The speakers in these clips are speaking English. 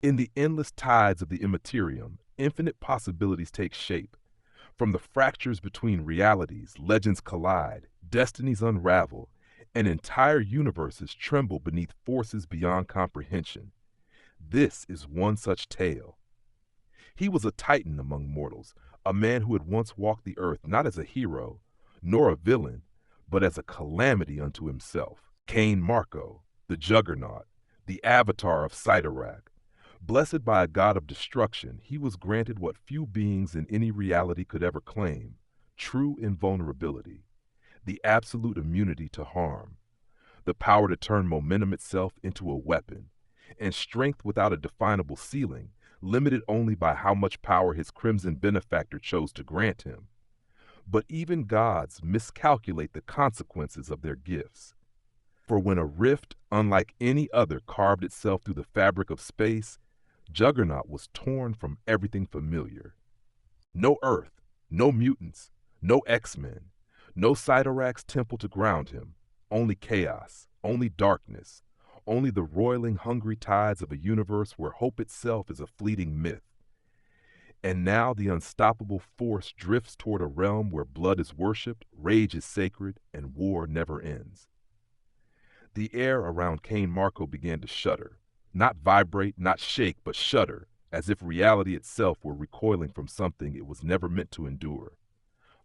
In the endless tides of the Imperium, infinite possibilities take shape. From the fractures between realities, legends collide, destinies unravel, and entire universes tremble beneath forces beyond comprehension. This is one such tale. He was a titan among mortals, a man who had once walked the earth not as a hero, nor a villain, but as a calamity unto himself. Cain Marko, the Juggernaut, the avatar of Cyttorak. Blessed by a god of destruction, he was granted what few beings in any reality could ever claim: true invulnerability, the absolute immunity to harm, the power to turn momentum itself into a weapon, and strength without a definable ceiling, limited only by how much power his crimson benefactor chose to grant him. But even gods miscalculate the consequences of their gifts. For when a rift unlike any other carved itself through the fabric of space, Juggernaut was torn from everything familiar. No Earth, no mutants, no X-Men, no Cyttorak's temple to ground him, only chaos, only darkness, only the roiling hungry tides of a universe where hope itself is a fleeting myth. And now the unstoppable force drifts toward a realm where blood is worshipped, rage is sacred, and war never ends. The air around Cain Marko began to shudder. Not vibrate, not shake, but shudder, as if reality itself were recoiling from something it was never meant to endure.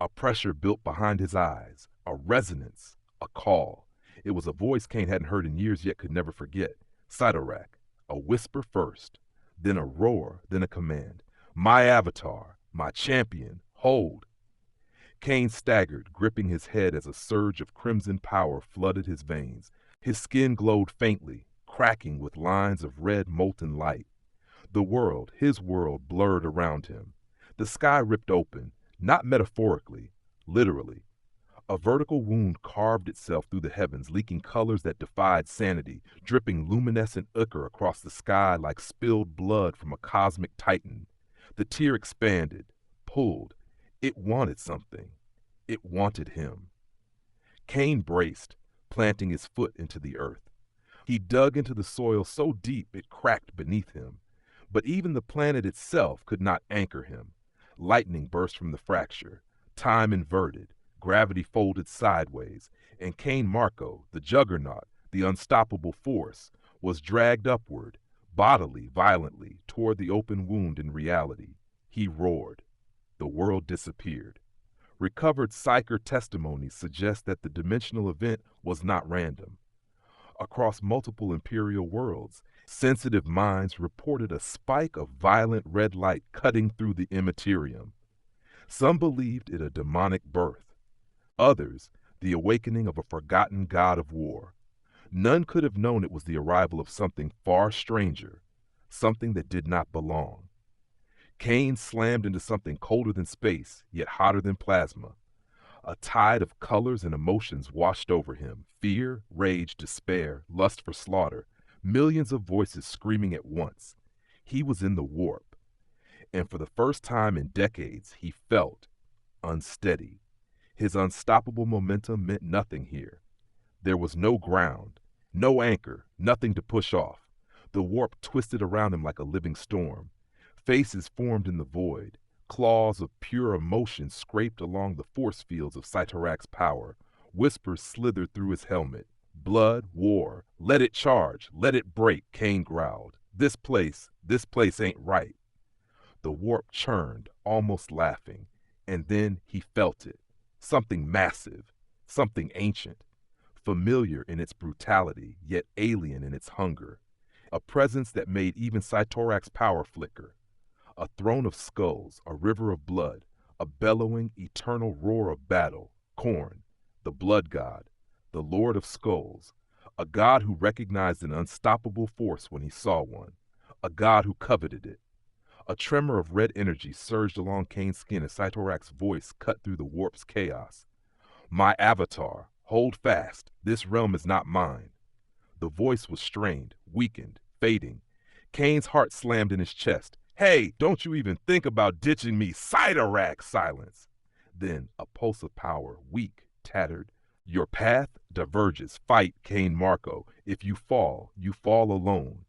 A pressure built behind his eyes, a resonance, a call. It was a voice Cain hadn't heard in years yet could never forget. Cyttorak, a whisper first, then a roar, then a command. My avatar, my champion, hold. Cain staggered, gripping his head as a surge of crimson power flooded his veins. His skin glowed faintly, cracking with lines of red molten light. The world, his world, blurred around him. The sky ripped open, not metaphorically, literally. A vertical wound carved itself through the heavens, leaking colors that defied sanity, dripping luminescent ichor across the sky like spilled blood from a cosmic titan. The tear expanded, pulled. It wanted something. It wanted him. Cain braced, planting his foot into the earth. He dug into the soil so deep it cracked beneath him. But even the planet itself could not anchor him. Lightning burst from the fracture, time inverted, gravity folded sideways, and Cain Marko, the Juggernaut, the unstoppable force, was dragged upward, bodily, violently, toward the open wound in reality. He roared. The world disappeared. Recovered psyker testimonies suggest that the dimensional event was not random. Across multiple Imperial worlds, sensitive minds reported a spike of violent red light cutting through the Immaterium. Some believed it a demonic birth. Others, the awakening of a forgotten god of war. None could have known it was the arrival of something far stranger, something that did not belong. Cain slammed into something colder than space, yet hotter than plasma. A tide of colors and emotions washed over him: fear, rage, despair, lust for slaughter, millions of voices screaming at once. He was in the warp, and for the first time in decades, he felt unsteady. His unstoppable momentum meant nothing here. There was no ground, no anchor, nothing to push off. The warp twisted around him like a living storm. Faces formed in the void. Claws of pure emotion scraped along the force fields of Cyttorak's power. Whispers slithered through his helmet. Blood, war, let it charge, let it break, Cain growled. This place ain't right. The warp churned, almost laughing, and then he felt it. Something massive, something ancient, familiar in its brutality, yet alien in its hunger. A presence that made even Cyttorak's power flicker. A throne of skulls, a river of blood, a bellowing, eternal roar of battle. Khorne, the blood god, the lord of skulls, a god who recognized an unstoppable force when he saw one, a god who coveted it. A tremor of red energy surged along Cain's skin as Cyttorak's voice cut through the warp's chaos. My avatar, hold fast, this realm is not mine. The voice was strained, weakened, fading. Cain's heart slammed in his chest. Hey, don't you even think about ditching me, Cyttorak! Silence. Then a pulse of power, weak, tattered. Your path diverges. Fight, Cain Marko. If you fall alone.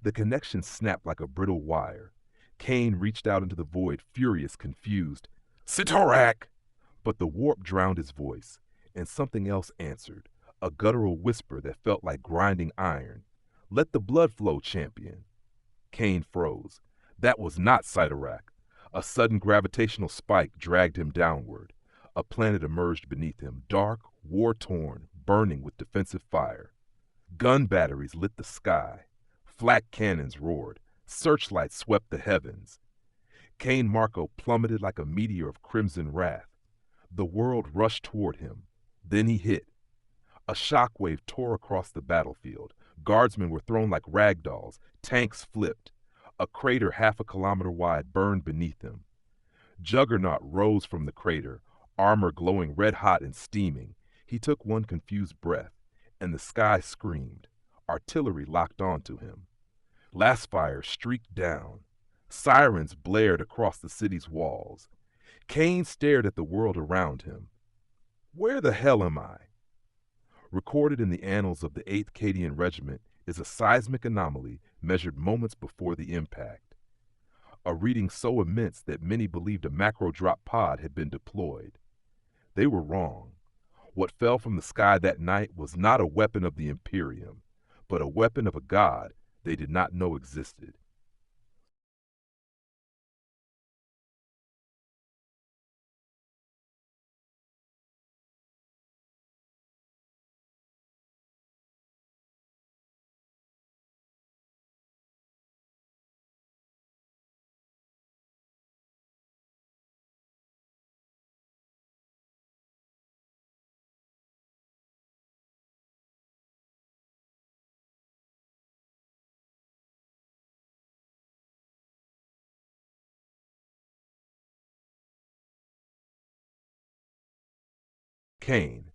The connection snapped like a brittle wire. Kane reached out into the void, furious, confused. Sitorak! But the warp drowned his voice, and something else answered, a guttural whisper that felt like grinding iron. Let the blood flow, champion. Kane froze. That was not Sitorak. A sudden gravitational spike dragged him downward. A planet emerged beneath him, dark, war-torn, burning with defensive fire. Gun batteries lit the sky. Flak cannons roared. Searchlights swept the heavens. Kane Marco plummeted like a meteor of crimson wrath. The world rushed toward him. Then he hit. A shockwave tore across the battlefield. Guardsmen were thrown like rag dolls. Tanks flipped. A crater half a kilometer wide burned beneath him. Juggernaut rose from the crater, armor glowing red-hot and steaming. He took one confused breath, and the sky screamed. Artillery locked onto him. Lastfire streaked down. Sirens blared across the city's walls. Kane stared at the world around him. Where the hell am I? Recorded in the annals of the 8th Cadian Regiment is a seismic anomaly measured moments before the impact. A reading so immense that many believed a macro-drop pod had been deployed. They were wrong. What fell from the sky that night was not a weapon of the Imperium, but a weapon of a god they did not know existed. Kane,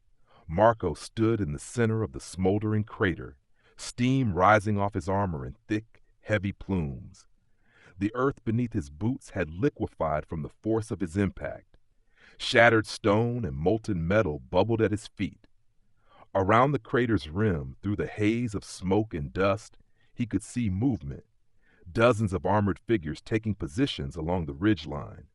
Marco stood in the center of the smoldering crater, steam rising off his armor in thick, heavy plumes. The earth beneath his boots had liquefied from the force of his impact. Shattered stone and molten metal bubbled at his feet. Around the crater's rim, through the haze of smoke and dust, he could see movement, dozens of armored figures taking positions along the ridgeline.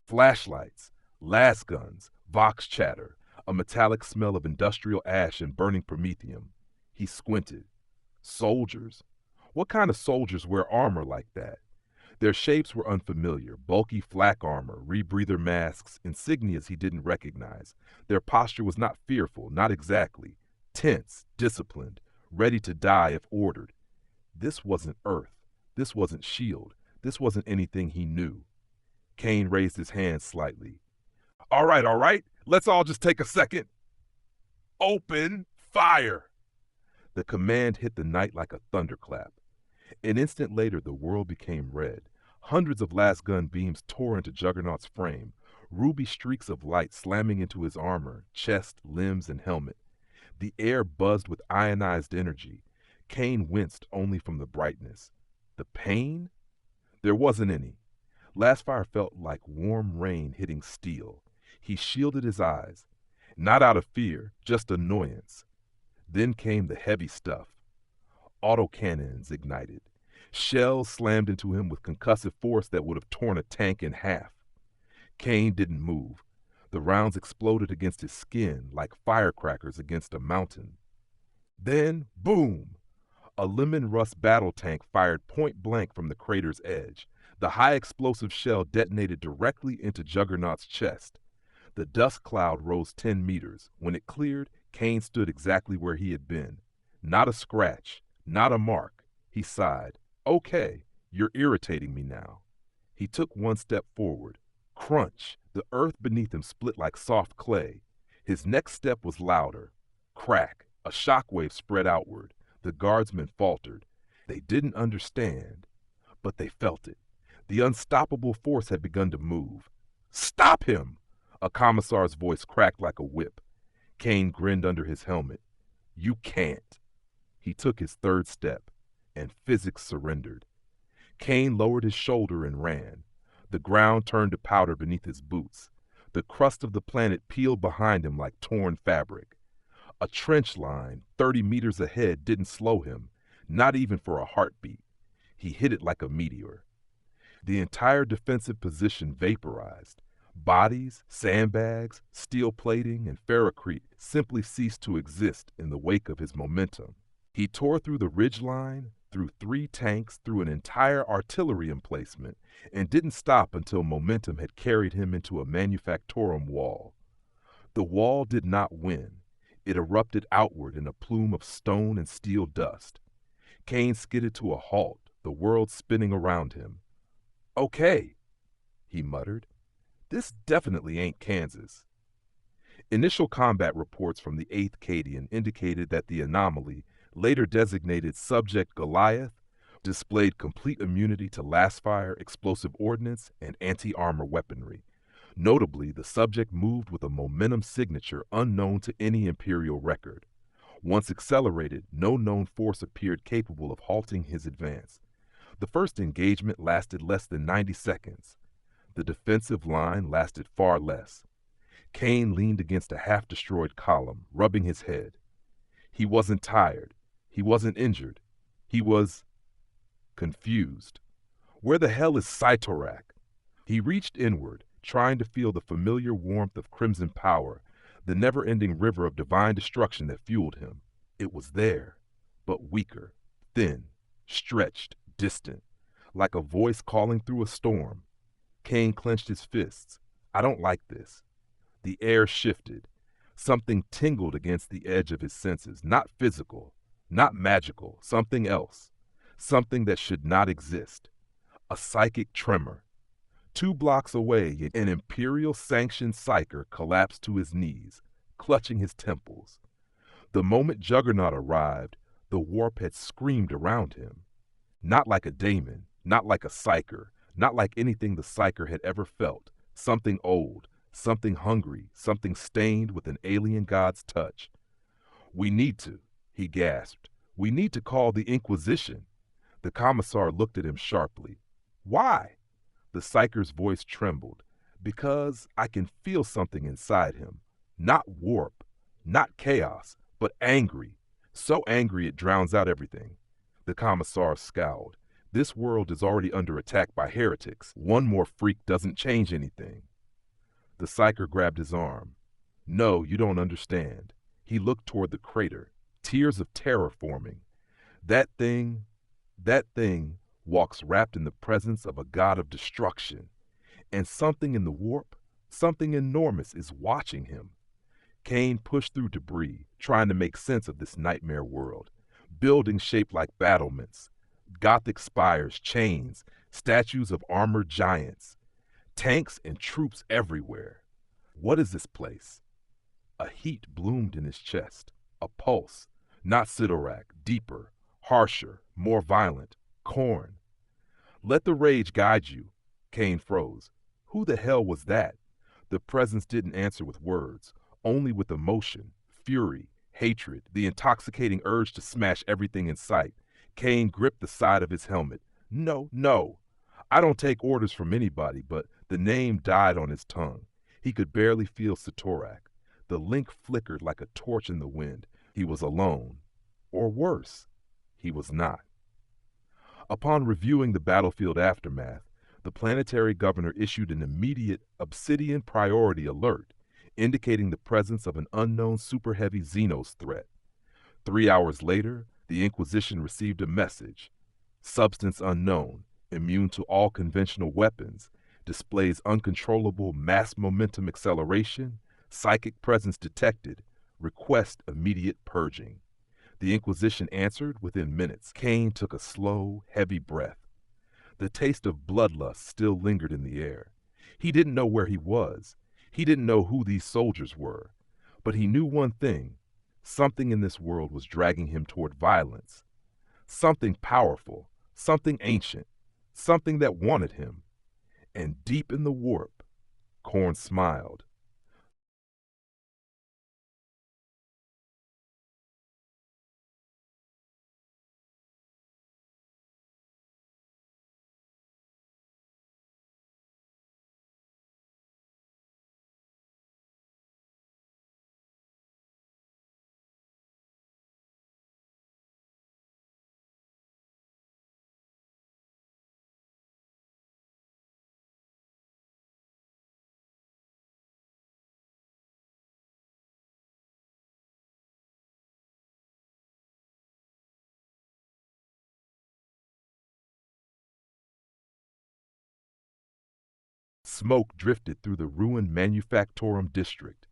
Flashlights, las guns, vox chatter, a metallic smell of industrial ash and burning promethium. He squinted. Soldiers? What kind of soldiers wear armor like that? Their shapes were unfamiliar, bulky flak armor, rebreather masks, insignias he didn't recognize. Their posture was not fearful, not exactly. Tense, disciplined, ready to die if ordered. This wasn't Earth. This wasn't S.H.I.E.L.D. This wasn't anything he knew. Kane raised his hand slightly. All right. Let's all just take a second. Open fire! The command hit the night like a thunderclap. An instant later, the world became red. Hundreds of las-gun beams tore into Juggernaut's frame, ruby streaks of light slamming into his armor, chest, limbs, and helmet. The air buzzed with ionized energy. Kane winced only from the brightness. The pain? There wasn't any. Lastfire felt like warm rain hitting steel. He shielded his eyes. Not out of fear, just annoyance. Then came the heavy stuff. Autocannons ignited. Shells slammed into him with concussive force that would have torn a tank in half. Kane didn't move. The rounds exploded against his skin like firecrackers against a mountain. Then, boom! A lemon rust battle tank fired point blank from the crater's edge. The high explosive shell detonated directly into Juggernaut's chest. The dust cloud rose 10 meters. When it cleared, Kane stood exactly where he had been. Not a scratch, not a mark. He sighed. Okay, you're irritating me now. He took one step forward. Crunch! The earth beneath him split like soft clay. His next step was louder. Crack! A shockwave spread outward. The guardsmen faltered. They didn't understand, but they felt it. The unstoppable force had begun to move. Stop him! A commissar's voice cracked like a whip. Kane grinned under his helmet. You can't. He took his third step, and physics surrendered. Kane lowered his shoulder and ran. The ground turned to powder beneath his boots. The crust of the planet peeled behind him like torn fabric. A trench line 30 meters ahead didn't slow him. not even for a heartbeat. He hit it like a meteor. The entire defensive position vaporized. Bodies, sandbags, steel plating, and ferrocrete simply ceased to exist in the wake of his momentum. He tore through the ridgeline, through 3 tanks, through an entire artillery emplacement, and didn't stop until momentum had carried him into a manufactorum wall. The wall did not win. It erupted outward in a plume of stone and steel dust. Kane skidded to a halt, the world spinning around him. "Okay," he muttered. "This definitely ain't Kansas." Initial combat reports from the 8th Cadian indicated that the anomaly, later designated Subject Goliath, displayed complete immunity to last-fire, explosive ordnance, and anti-armor weaponry. Notably, the subject moved with a momentum signature unknown to any Imperial record. Once accelerated, no known force appeared capable of halting his advance. The first engagement lasted less than 90 seconds. The defensive line lasted far less. Kane leaned against a half-destroyed column, rubbing his head. He wasn't tired. He wasn't injured. He was confused. Where the hell is Cytorak? He reached inward, trying to feel the familiar warmth of crimson power, the never-ending river of divine destruction that fueled him. It was there, but weaker, thin, stretched, distant, like a voice calling through a storm. Kane clenched his fists. "I don't like this." The air shifted. Something tingled against the edge of his senses, not physical, not magical, something else, something that should not exist. A psychic tremor. 2 blocks away, an Imperial-sanctioned psyker collapsed to his knees, clutching his temples. The moment Juggernaut arrived, the warp had screamed around him. Not like a daemon, not like a psyker, not like anything the psyker had ever felt. Something old, something hungry, something stained with an alien god's touch. "We need to," he gasped. "We need to call the Inquisition." The commissar looked at him sharply. "Why?" The psyker's voice trembled. "Because I can feel something inside him. Not warp, not chaos, but angry. So angry it drowns out everything." The commissar scowled. "This world is already under attack by heretics. One more freak doesn't change anything." The psyker grabbed his arm. "No, you don't understand." He looked toward the crater, tears of terror forming. That thing walks wrapped in the presence of a god of destruction. And something in the warp, something enormous is watching him. Kane pushed through debris, trying to make sense of this nightmare world. Buildings shaped like battlements, Gothic spires, chains, statues of armored giants, tanks and troops everywhere. What is this place? A heat bloomed in his chest, a pulse, not Sidorak, deeper, harsher, more violent, Khorne. "Let the rage guide you." Kane froze. Who the hell was that? The presence didn't answer with words, only with emotion, fury, hatred, the intoxicating urge to smash everything in sight. Kane gripped the side of his helmet. "No, no. I don't take orders from anybody," but the name died on his tongue. He could barely feel Satorak. The link flickered like a torch in the wind. He was alone. Or worse, he was not. Upon reviewing the battlefield aftermath, the planetary governor issued an immediate Obsidian priority alert, indicating the presence of an unknown super-heavy Xenos threat. 3 hours later, the Inquisition received a message. Substance unknown, immune to all conventional weapons, displays uncontrollable mass momentum acceleration, psychic presence detected, request immediate purging. The Inquisition answered within minutes. Kane took a slow, heavy breath. The taste of bloodlust still lingered in the air. He didn't know where he was. He didn't know who these soldiers were. But he knew one thing. Something in this world was dragging him toward violence. Something powerful, something ancient, something that wanted him. And deep in the warp, Khorne smiled. Smoke drifted through the ruined Manufactorum district.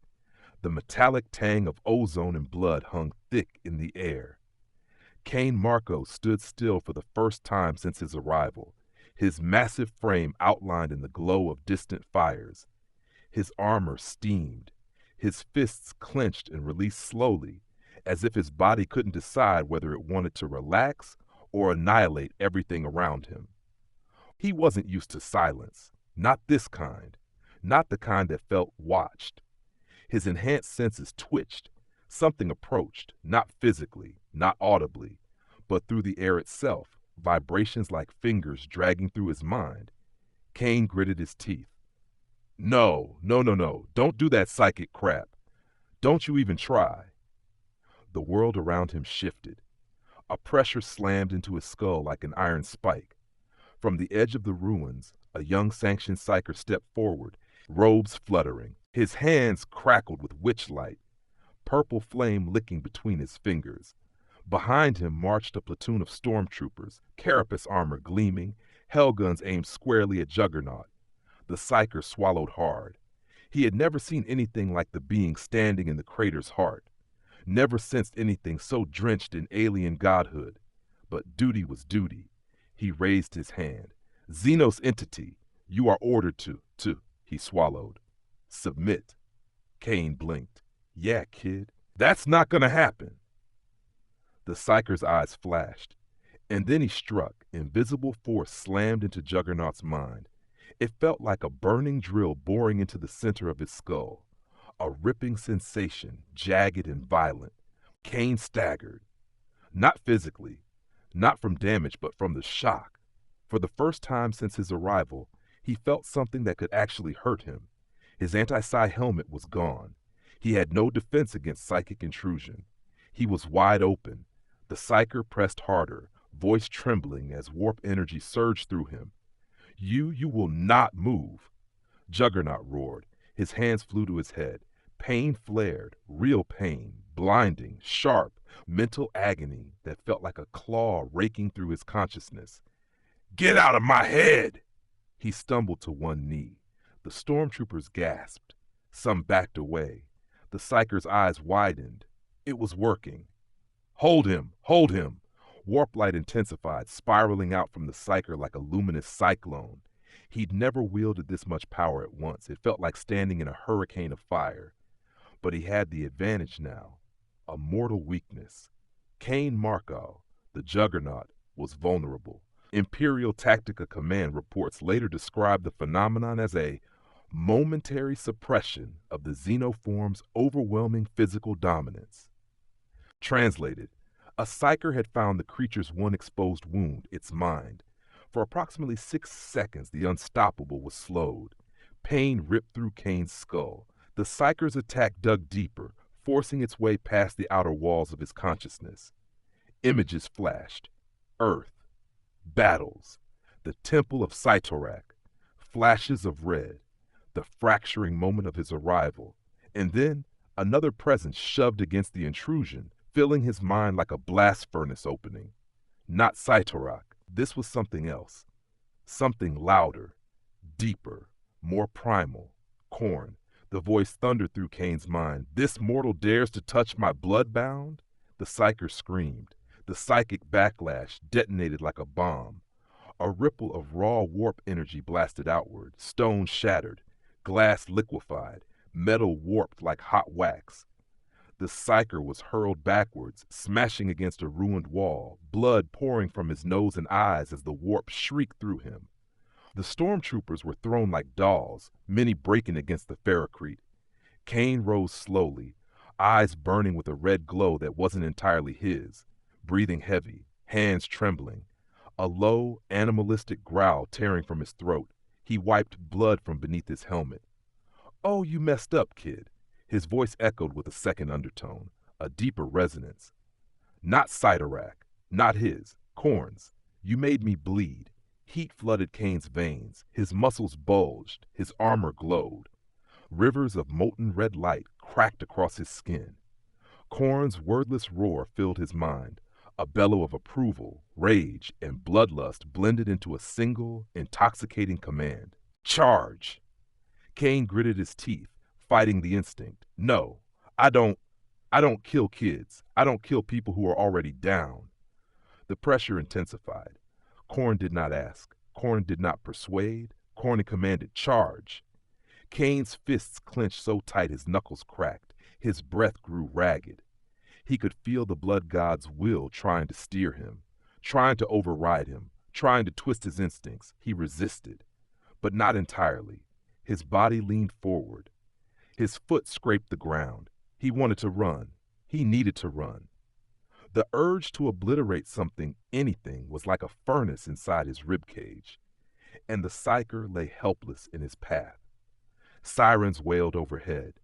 The metallic tang of ozone and blood hung thick in the air. Cain Marko stood still for the first time since his arrival, his massive frame outlined in the glow of distant fires. His armor steamed, his fists clenched and released slowly, as if his body couldn't decide whether it wanted to relax or annihilate everything around him. He wasn't used to silence, not this kind, not the kind that felt watched. His enhanced senses twitched. Something approached, not physically, not audibly, but through the air itself, vibrations like fingers dragging through his mind. Cain gritted his teeth. No, don't do that psychic crap. Don't you even try. The world around him shifted. A pressure slammed into his skull like an iron spike. From the edge of the ruins, a young sanctioned psyker stepped forward, robes fluttering. His hands crackled with witchlight, purple flame licking between his fingers. Behind him marched a platoon of stormtroopers, carapace armor gleaming, hellguns aimed squarely at Juggernaut. The psyker swallowed hard. He had never seen anything like the being standing in the crater's heart, never sensed anything so drenched in alien godhood. But duty was duty. He raised his hand. Xenos entity, you are ordered to, he swallowed. Submit. Cain blinked. Yeah, kid, that's not gonna happen. The psyker's eyes flashed, and then he struck. Invisible force slammed into Juggernaut's mind. It felt like a burning drill boring into the center of his skull. A ripping sensation, jagged and violent. Cain staggered. Not physically, not from damage, but from the shock. For the first time since his arrival, he felt something that could actually hurt him. His anti-psi helmet was gone. He had no defense against psychic intrusion. He was wide open. The psyker pressed harder, voice trembling as warp energy surged through him. You will not move. Juggernaut roared. His hands flew to his head. Pain flared, real pain, blinding, sharp, mental agony that felt like a claw raking through his consciousness. Get out of my head! He stumbled to one knee. The stormtroopers gasped. Some backed away. The psyker's eyes widened. It was working. Hold him! Hold him! Warp light intensified, spiraling out from the psyker like a luminous cyclone. He'd never wielded this much power at once. It felt like standing in a hurricane of fire. But he had the advantage now. A mortal weakness. Cain Marko, the Juggernaut, was vulnerable. Imperial Tactica Command reports later described the phenomenon as a momentary suppression of the xenoform's overwhelming physical dominance. Translated, a psyker had found the creature's one exposed wound, its mind. For approximately 6 seconds, the unstoppable was slowed. Pain ripped through Cain's skull. The psyker's attack dug deeper, forcing its way past the outer walls of his consciousness. Images flashed. Earth. Battles. The Temple of Cytorak. Flashes of red. The fracturing moment of his arrival. And then another presence shoved against the intrusion, filling his mind like a blast furnace opening. Not Cytorak. This was something else. Something louder, deeper, more primal. Khorne. The voice thundered through Cain's mind. This mortal dares to touch my bloodbound? The psyker screamed. The psychic backlash detonated like a bomb. A ripple of raw warp energy blasted outward. Stone shattered. Glass liquefied. Metal warped like hot wax. The psyker was hurled backwards, smashing against a ruined wall, blood pouring from his nose and eyes as the warp shrieked through him. The stormtroopers were thrown like dolls, many breaking against the ferrocrete. Cain rose slowly, eyes burning with a red glow that wasn't entirely his, breathing heavy, hands trembling. A low, animalistic growl tearing from his throat. He wiped blood from beneath his helmet. Oh, you messed up, kid. His voice echoed with a second undertone, a deeper resonance. Not Cytorak, not his, Khorne's. You made me bleed. Heat flooded Cain's veins. His muscles bulged. His armor glowed. Rivers of molten red light cracked across his skin. Khorne's wordless roar filled his mind, a bellow of approval, rage, and bloodlust blended into a single, intoxicating command. Charge! Kane gritted his teeth, fighting the instinct. No, I don't, I don't kill kids. I don't kill people who are already down. The pressure intensified. Khorne did not ask. Khorne did not persuade. Khorne commanded charge. Kane's fists clenched so tight his knuckles cracked. His breath grew ragged. He could feel the blood god's will trying to steer him, trying to override him, trying to twist his instincts. He resisted, but not entirely. His body leaned forward. His foot scraped the ground. He wanted to run. He needed to run. The urge to obliterate something, anything, was like a furnace inside his ribcage, and the psyker lay helpless in his path. Sirens wailed overhead.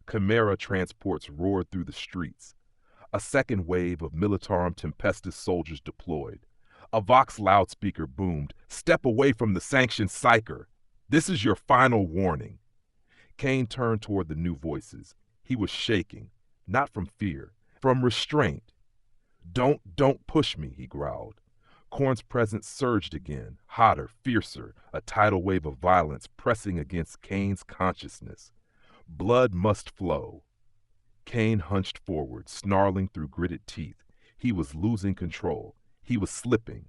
Chimera transports roared through the streets. A second wave of Militarum Tempestus soldiers deployed. A Vox loudspeaker boomed, "Step away from the sanctioned psyker. This is your final warning." Kane turned toward the new voices. He was shaking, not from fear, from restraint. Don't push me," he growled. Khorne's presence surged again, hotter, fiercer, a tidal wave of violence pressing against Kane's consciousness. Blood must flow. Kane hunched forward, snarling through gritted teeth. He was losing control. He was slipping.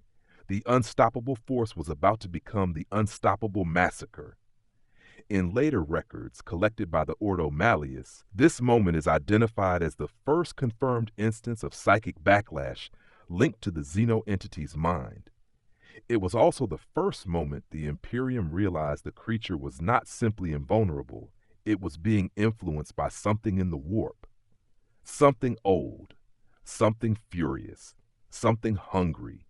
The unstoppable force was about to become the unstoppable massacre. In later records collected by the Ordo Malleus, this moment is identified as the first confirmed instance of psychic backlash linked to the Xeno entity's mind. It was also the first moment the Imperium realized the creature was not simply invulnerable, it was being influenced by something in the warp. Something old, something furious, something hungry.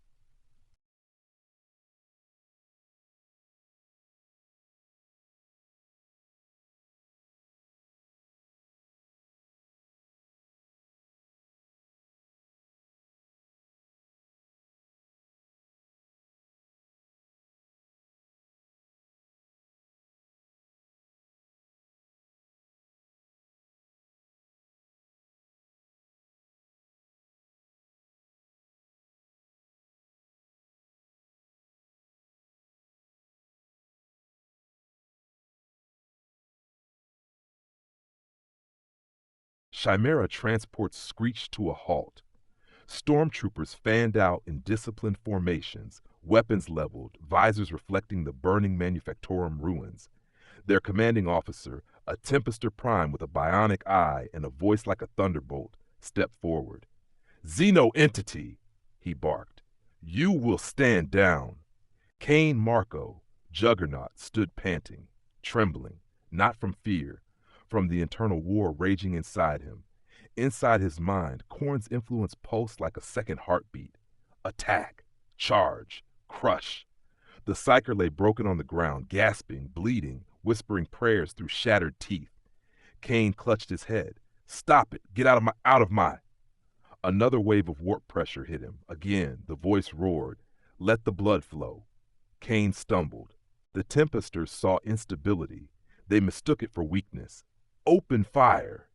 Chimera transports screeched to a halt. Stormtroopers fanned out in disciplined formations, weapons leveled, visors reflecting the burning Manufactorum ruins. Their commanding officer, a Tempester Prime with a bionic eye and a voice like a thunderbolt, stepped forward. "Xeno entity," he barked. "You will stand down." Kane Marco, Juggernaut, stood panting, trembling, not from fear, from the internal war raging inside him. Inside his mind, Khorne's influence pulsed like a second heartbeat. Attack, charge, crush. The psyker lay broken on the ground, gasping, bleeding, whispering prayers through shattered teeth. Kane clutched his head. "Stop it! Get out of my... Another wave of warp pressure hit him. Again, the voice roared. "Let the blood flow." Kane stumbled. The Tempesters saw instability. They mistook it for weakness. "Open fire!"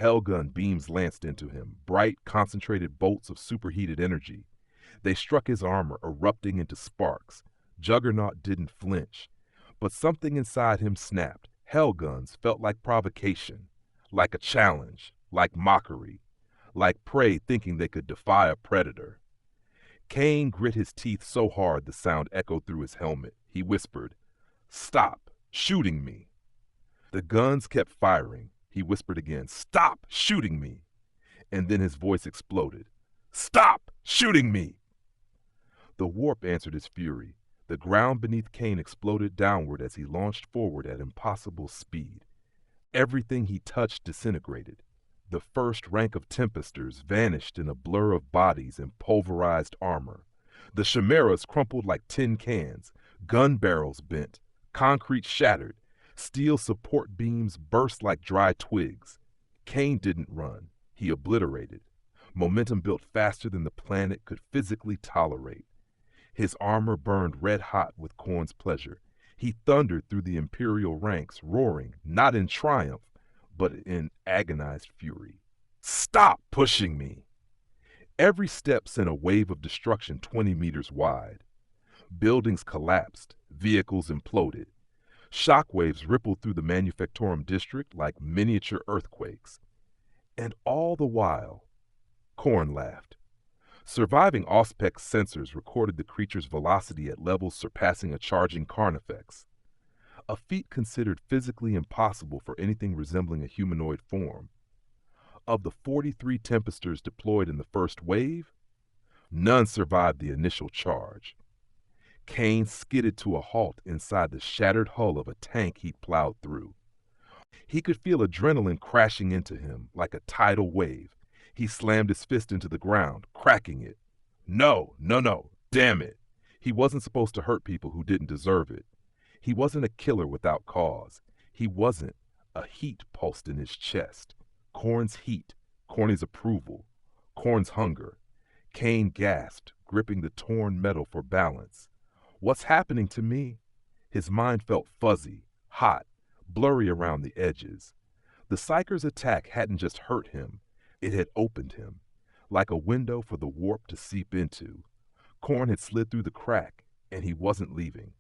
Hellgun beams lanced into him, bright, concentrated bolts of superheated energy. They struck his armor, erupting into sparks. Juggernaut didn't flinch, but something inside him snapped. Hellguns felt like provocation, like a challenge, like mockery, like prey thinking they could defy a predator. Kane grit his teeth so hard the sound echoed through his helmet. He whispered, "Stop shooting me." The guns kept firing. He whispered again, "Stop shooting me." And then his voice exploded. "Stop shooting me." The warp answered his fury. The ground beneath Kane exploded downward as he launched forward at impossible speed. Everything he touched disintegrated. The first rank of Tempesters vanished in a blur of bodies and pulverized armor. The chimeras crumpled like tin cans. Gun barrels bent. Concrete shattered. Steel support beams burst like dry twigs. Kane didn't run. He obliterated. Momentum built faster than the planet could physically tolerate. His armor burned red hot with Khorne's pleasure. He thundered through the Imperial ranks, roaring, not in triumph, but in agonized fury. "Stop pushing me!" Every step sent a wave of destruction 20 meters wide. Buildings collapsed. Vehicles imploded. Shockwaves rippled through the Manufactorum district like miniature earthquakes. And all the while, Khorne laughed. Surviving Auspec's sensors recorded the creature's velocity at levels surpassing a charging Carnifex, a feat considered physically impossible for anything resembling a humanoid form. Of the 43 Tempesters deployed in the first wave, none survived the initial charge. Kane skidded to a halt inside the shattered hull of a tank he'd plowed through. He could feel adrenaline crashing into him like a tidal wave. He slammed his fist into the ground, cracking it. No, damn it. He wasn't supposed to hurt people who didn't deserve it. He wasn't a killer without cause. He wasn't. A heat pulsed in his chest. Khorne's heat, Khorne's approval, Khorne's hunger. Kane gasped, gripping the torn metal for balance. What's happening to me? His mind felt fuzzy, hot, blurry around the edges. The Psyker's attack hadn't just hurt him, it had opened him, like a window for the warp to seep into. Khorne had slid through the crack, and he wasn't leaving.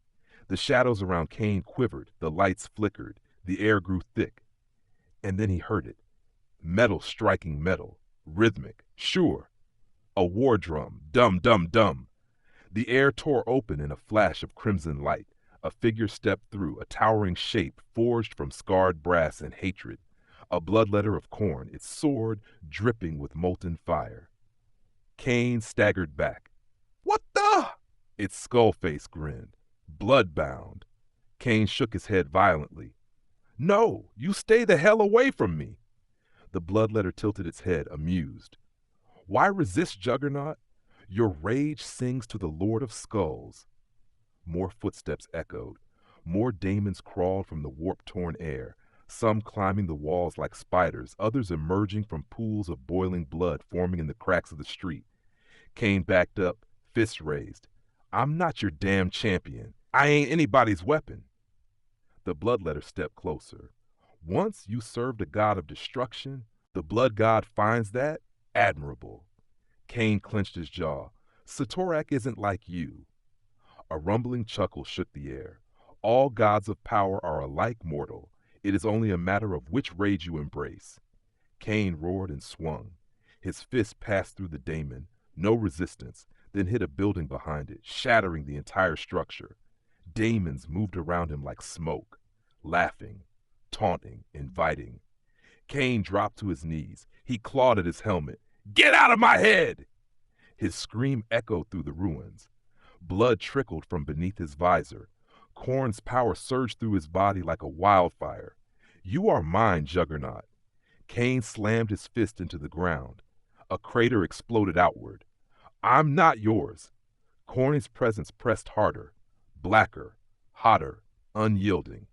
The shadows around Kane quivered, the lights flickered, the air grew thick. And then he heard it. Metal striking metal, rhythmic, sure. A war drum, dum, dum, dum. The air tore open in a flash of crimson light. A figure stepped through, a towering shape forged from scarred brass and hatred. A bloodletter of Khorne, its sword dripping with molten fire. Kane staggered back. What the? Its skull face grinned. Bloodbound. Kane shook his head violently. No, you stay the hell away from me. The bloodletter tilted its head, amused. Why resist, Juggernaut? Your rage sings to the Lord of Skulls. More footsteps echoed. More daemons crawled from the warp-torn air, some climbing the walls like spiders, others emerging from pools of boiling blood forming in the cracks of the street. Kane backed up, fists raised. I'm not your damn champion. I ain't anybody's weapon. The bloodletter stepped closer. Once you served a god of destruction, the blood god finds that admirable. Kane clenched his jaw. Satorak isn't like you. A rumbling chuckle shook the air. All gods of power are alike mortal. It is only a matter of which rage you embrace. Kane roared and swung. His fist passed through the daemon, no resistance, then hit a building behind it, shattering the entire structure. Daemons moved around him like smoke, laughing, taunting, inviting. Kane dropped to his knees. He clawed at his helmet. Get out of my head! His scream echoed through the ruins. Blood trickled from beneath his visor. Khorne's power surged through his body like a wildfire. You are mine, Juggernaut. Kane slammed his fist into the ground. A crater exploded outward. I'm not yours. Khorne's presence pressed harder, blacker, hotter, unyielding.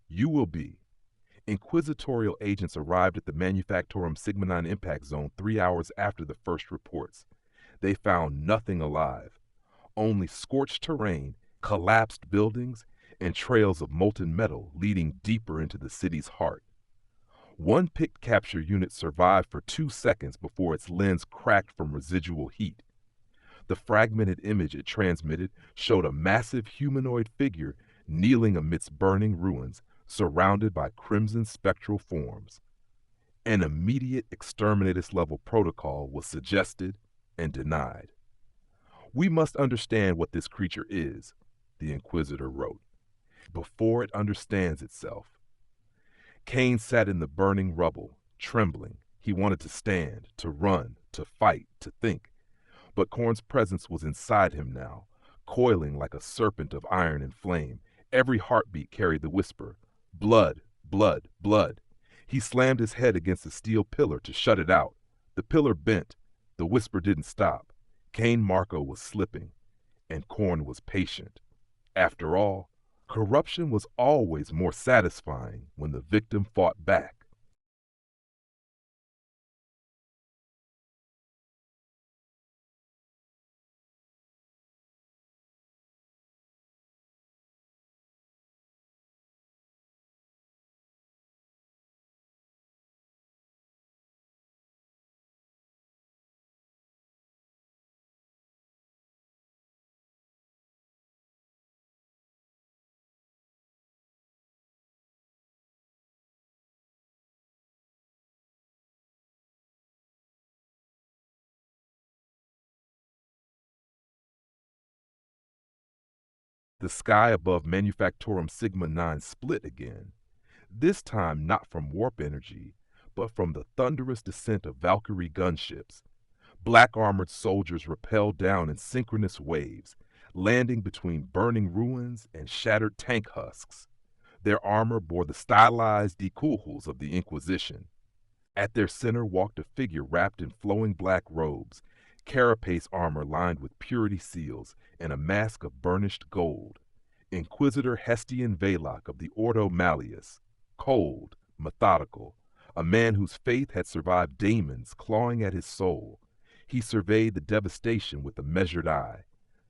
You will be. Inquisitorial agents arrived at the Manufactorum Sigma 9 impact zone 3 hours after the first reports. They found nothing alive. Only scorched terrain, collapsed buildings, and trails of molten metal leading deeper into the city's heart. One picked capture unit survived for 2 seconds before its lens cracked from residual heat. The fragmented image it transmitted showed a massive humanoid figure kneeling amidst burning ruins, surrounded by crimson spectral forms. An immediate exterminatus-level protocol was suggested and denied. We must understand what this creature is, the Inquisitor wrote, before it understands itself. Kane sat in the burning rubble, trembling. He wanted to stand, to run, to fight, to think. But Khorne's presence was inside him now, coiling like a serpent of iron and flame. Every heartbeat carried the whisper, blood, blood, blood. He slammed his head against a steel pillar to shut it out. The pillar bent. The whisper didn't stop. Kane Marco was slipping, and Khorne was patient. After all, corruption was always more satisfying when the victim fought back. The sky above Manufactorum Sigma 9 split again, this time not from warp energy, but from the thunderous descent of Valkyrie gunships. Black-armored soldiers rappelled down in synchronous waves, landing between burning ruins and shattered tank husks. Their armor bore the stylized decouhls of the Inquisition. At their center walked a figure wrapped in flowing black robes, carapace armor lined with purity seals, and a mask of burnished gold. Inquisitor Hestian Velok of the Ordo Malleus, cold, methodical, a man whose faith had survived demons clawing at his soul. He surveyed the devastation with a measured eye.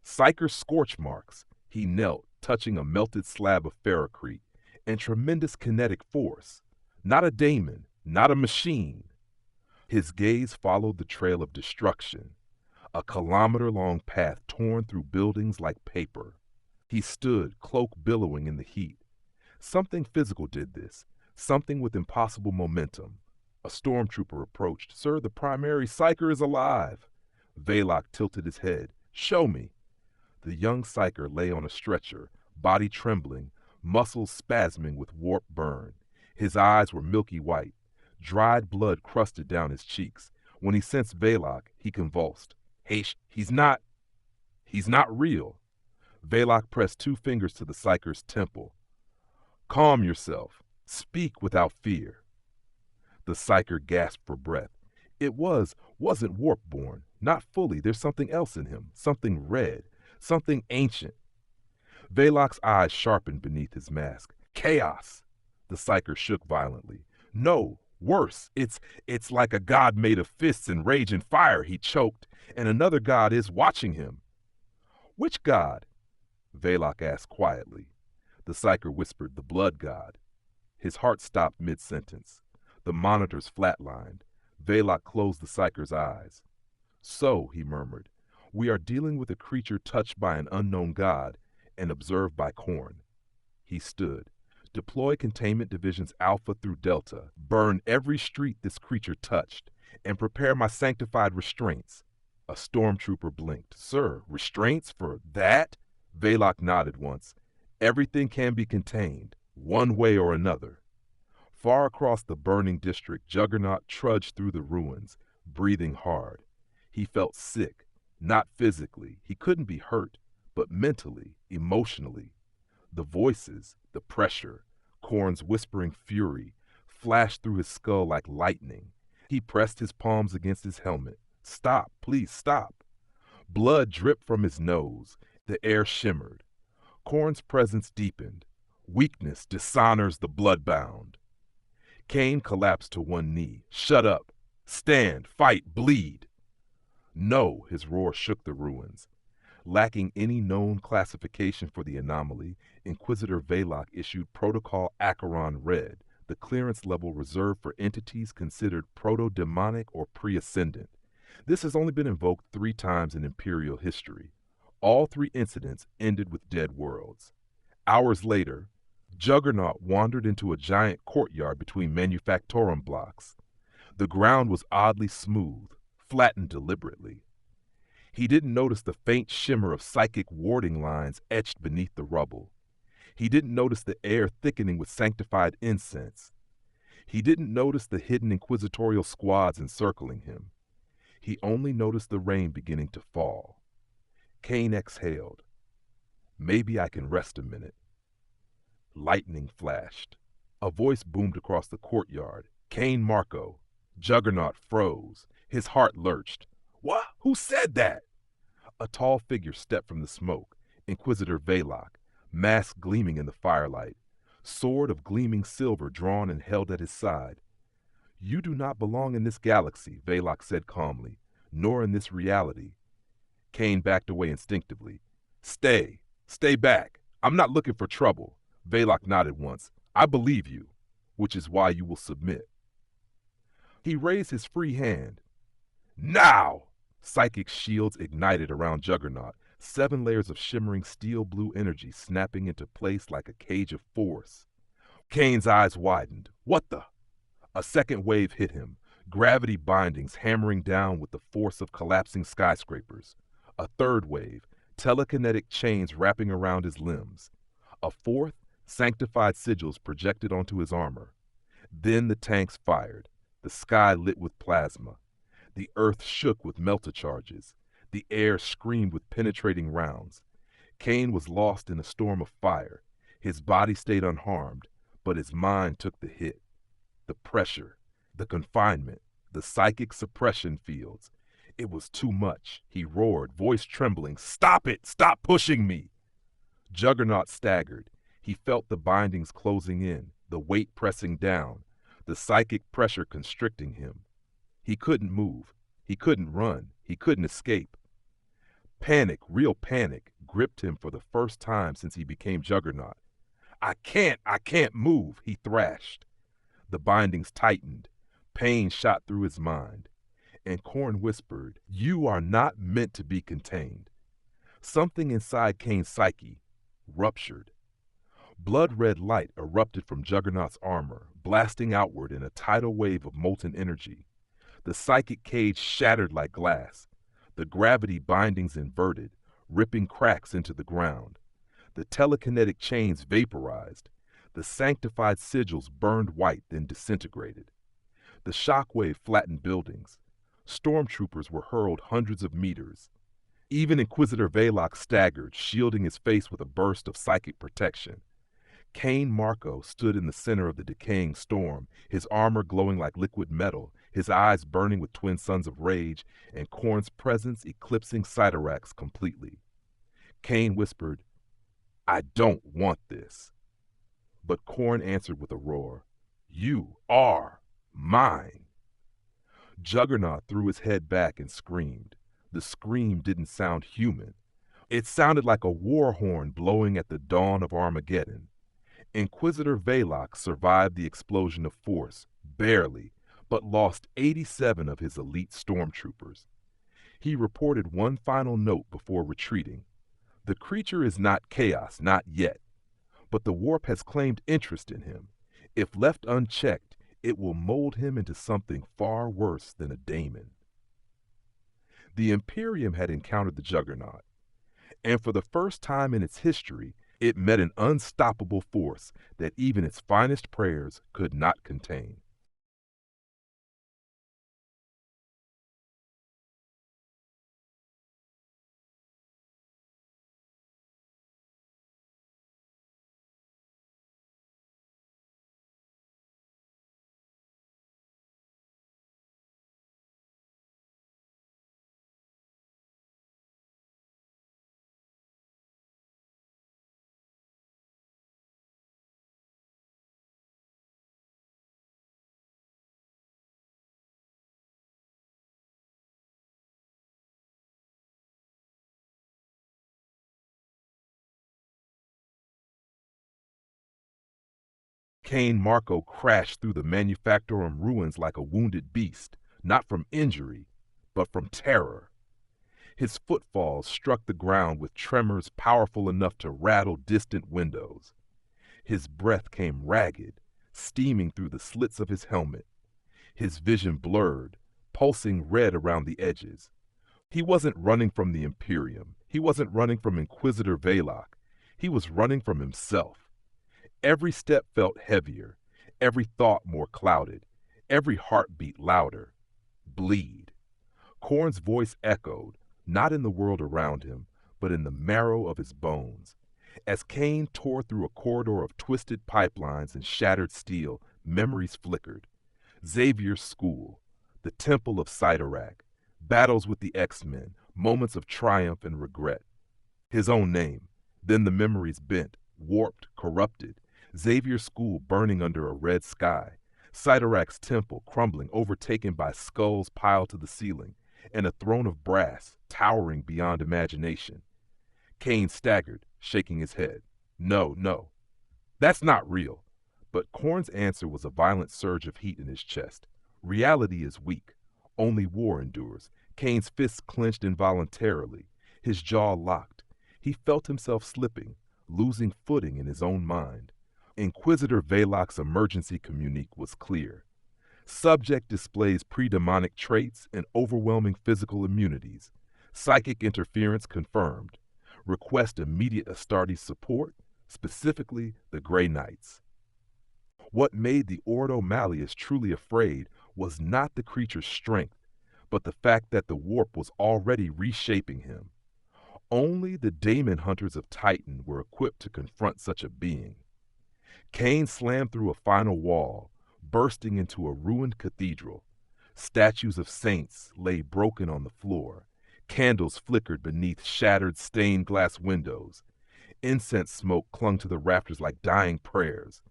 Psyker scorch marks, he knelt, touching a melted slab of ferrocrete, and tremendous kinetic force. Not a daemon, not a machine. His gaze followed the trail of destruction, a kilometer-long path torn through buildings like paper. He stood, cloak billowing in the heat. Something physical did this, something with impossible momentum. A stormtrooper approached. "Sir, the primary psyker is alive." Velok tilted his head. "Show me." The young psyker lay on a stretcher, body trembling, muscles spasming with warp burn. His eyes were milky white. Dried blood crusted down his cheeks. When he sensed Velok, he convulsed. He's not real." Velok pressed 2 fingers to the psyker's temple. "Calm yourself. Speak without fear." The psyker gasped for breath. It wasn't warp-born. Not fully. There's something else in him. Something red. Something ancient. Velok's eyes sharpened beneath his mask. "Chaos!" The psyker shook violently. "No, worse. It's like a god made of fists and rage and fire," he choked. "And another god is watching him." "Which god?" Velok asked quietly. The psyker whispered, "The blood god." His heart stopped mid-sentence. The monitors flatlined. Velok closed the psyker's eyes. "So," he murmured, "we are dealing with a creature touched by an unknown god and observed by Khorne." He stood. "Deploy containment divisions Alpha through Delta. Burn every street this creature touched. And prepare my sanctified restraints." A stormtrooper blinked. "Sir, restraints for that?" Velok nodded once. "Everything can be contained, one way or another." Far across the burning district, Juggernaut trudged through the ruins, breathing hard. He felt sick, not physically. He couldn't be hurt, but mentally, emotionally. The voices, the pressure, Khorne's whispering fury, flashed through his skull like lightning. He pressed his palms against his helmet. "Stop, please stop." Blood dripped from his nose. The air shimmered. Khorne's presence deepened. Weakness dishonors the bloodbound. Kane collapsed to one knee. "Shut up. Stand, fight, bleed." "No," his roar shook the ruins. Lacking any known classification for the anomaly, Inquisitor Velok issued Protocol Acheron Red, the clearance level reserved for entities considered proto-demonic or pre-ascendant. This has only been invoked 3 times in Imperial history. All 3 incidents ended with dead worlds. Hours later, Juggernaut wandered into a giant courtyard between Manufactorum blocks. The ground was oddly smooth, flattened deliberately. He didn't notice the faint shimmer of psychic warding lines etched beneath the rubble. He didn't notice the air thickening with sanctified incense. He didn't notice the hidden inquisitorial squads encircling him. He only noticed the rain beginning to fall. Kane exhaled. "Maybe I can rest a minute." Lightning flashed. A voice boomed across the courtyard. "Kane Marco." Juggernaut froze. His heart lurched. "What? Who said that?" A tall figure stepped from the smoke. Inquisitor Velok, mask gleaming in the firelight, sword of gleaming silver drawn and held at his side. "You do not belong in this galaxy," Velok said calmly, "nor in this reality." Kane backed away instinctively. Stay back. I'm not looking for trouble." Velok nodded once. "I believe you, which is why you will submit." He raised his free hand. "Now!" Psychic shields ignited around Juggernaut, 7 layers of shimmering steel-blue energy snapping into place like a cage of force. Kane's eyes widened. "What the?" A second wave hit him, gravity bindings hammering down with the force of collapsing skyscrapers. A third wave, telekinetic chains wrapping around his limbs. A fourth, sanctified sigils projected onto his armor. Then the tanks fired, the sky lit with plasma. The earth shook with melta-charges. The air screamed with penetrating rounds. Cain was lost in a storm of fire. His body stayed unharmed, but his mind took the hit. The pressure, the confinement, the psychic suppression fields. It was too much. He roared, voice trembling, "Stop it! Stop pushing me!" Juggernaut staggered. He felt the bindings closing in, the weight pressing down, the psychic pressure constricting him. He couldn't move. He couldn't run. He couldn't escape. Panic, real panic, gripped him for the first time since he became Juggernaut. I can't move," he thrashed. The bindings tightened. Pain shot through his mind. And Khorne whispered, "You are not meant to be contained." Something inside Cain's psyche ruptured. Blood-red light erupted from Juggernaut's armor, blasting outward in a tidal wave of molten energy. The psychic cage shattered like glass. The gravity bindings inverted, ripping cracks into the ground. The telekinetic chains vaporized. The sanctified sigils burned white, then disintegrated. The shockwave flattened buildings. Stormtroopers were hurled hundreds of meters. Even Inquisitor Velok staggered, shielding his face with a burst of psychic protection. Cain Marko stood in the center of the decaying storm, his armor glowing like liquid metal, his eyes burning with twin suns of rage, and Khorne's presence eclipsing Cyttorax completely. Cain whispered, "I don't want this." But Khorne answered with a roar, "You are mine." Juggernaut threw his head back and screamed. The scream didn't sound human. It sounded like a war horn blowing at the dawn of Armageddon. Inquisitor Velok survived the explosion of force, barely, but lost 87 of his elite stormtroopers. He reported one final note before retreating. The creature is not chaos, not yet, but the warp has claimed interest in him. If left unchecked, it will mold him into something far worse than a daemon. The Imperium had encountered the Juggernaut, and for the first time in its history, it met an unstoppable force that even its finest prayers could not contain. Cain Marko crashed through the Manufactorum ruins like a wounded beast, not from injury, but from terror. His footfalls struck the ground with tremors powerful enough to rattle distant windows. His breath came ragged, steaming through the slits of his helmet. His vision blurred, pulsing red around the edges. He wasn't running from the Imperium. He wasn't running from Inquisitor Velok. He was running from himself. Every step felt heavier, every thought more clouded, every heartbeat louder. Bleed. Khorne's voice echoed, not in the world around him, but in the marrow of his bones. As Cain tore through a corridor of twisted pipelines and shattered steel, memories flickered. Xavier's school, the temple of Cyttorak, battles with the X-Men, moments of triumph and regret. His own name, then the memories bent, warped, corrupted. Xavier's school burning under a red sky, Cyttorak's temple crumbling, overtaken by skulls piled to the ceiling, and a throne of brass towering beyond imagination. Cain staggered, shaking his head. No, that's not real. But Khorne's answer was a violent surge of heat in his chest. Reality is weak. Only war endures. Cain's fists clenched involuntarily, his jaw locked. He felt himself slipping, losing footing in his own mind. Inquisitor Velok's emergency communique was clear. Subject displays pre-demonic traits and overwhelming physical immunities. Psychic interference confirmed. Request immediate Astartes support, specifically the Grey Knights. What made the Ordo Malleus truly afraid was not the creature's strength, but the fact that the warp was already reshaping him. Only the daemon hunters of Titan were equipped to confront such a being. Cain slammed through a final wall, bursting into a ruined cathedral. Statues of saints lay broken on the floor. Candles flickered beneath shattered stained glass windows. Incense smoke clung to the rafters like dying prayers.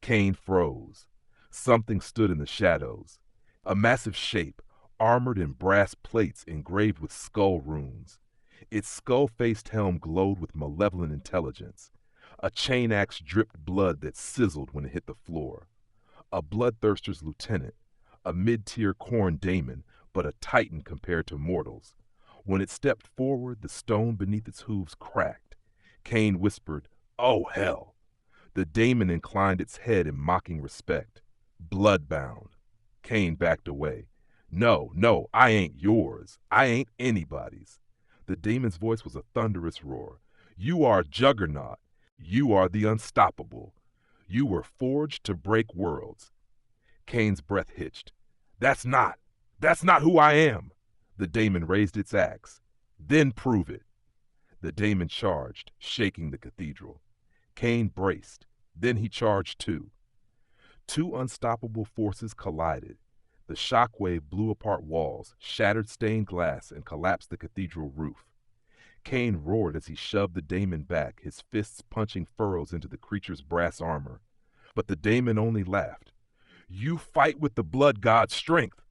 Cain froze. Something stood in the shadows. A massive shape, armored in brass plates engraved with skull runes. Its skull-faced helm glowed with malevolent intelligence. A chain axe dripped blood that sizzled when it hit the floor. A bloodthirster's lieutenant, a mid-tier Khorne daemon, but a titan compared to mortals. When it stepped forward, the stone beneath its hooves cracked. Cain whispered, "Oh, hell!" The daemon inclined its head in mocking respect. Bloodbound. Cain backed away. No, I ain't yours. I ain't anybody's." The daemon's voice was a thunderous roar. "You are Juggernaut. You are the unstoppable. You were forged to break worlds." Cain's breath hitched. That's not who I am." The daemon raised its axe. "Then prove it." The daemon charged, shaking the cathedral. Cain braced. Then he charged too. Two unstoppable forces collided. The shockwave blew apart walls, shattered stained glass, and collapsed the cathedral roof. Cain roared as he shoved the daemon back, his fists punching furrows into the creature's brass armor. But the daemon only laughed. "You fight with the blood god's strength."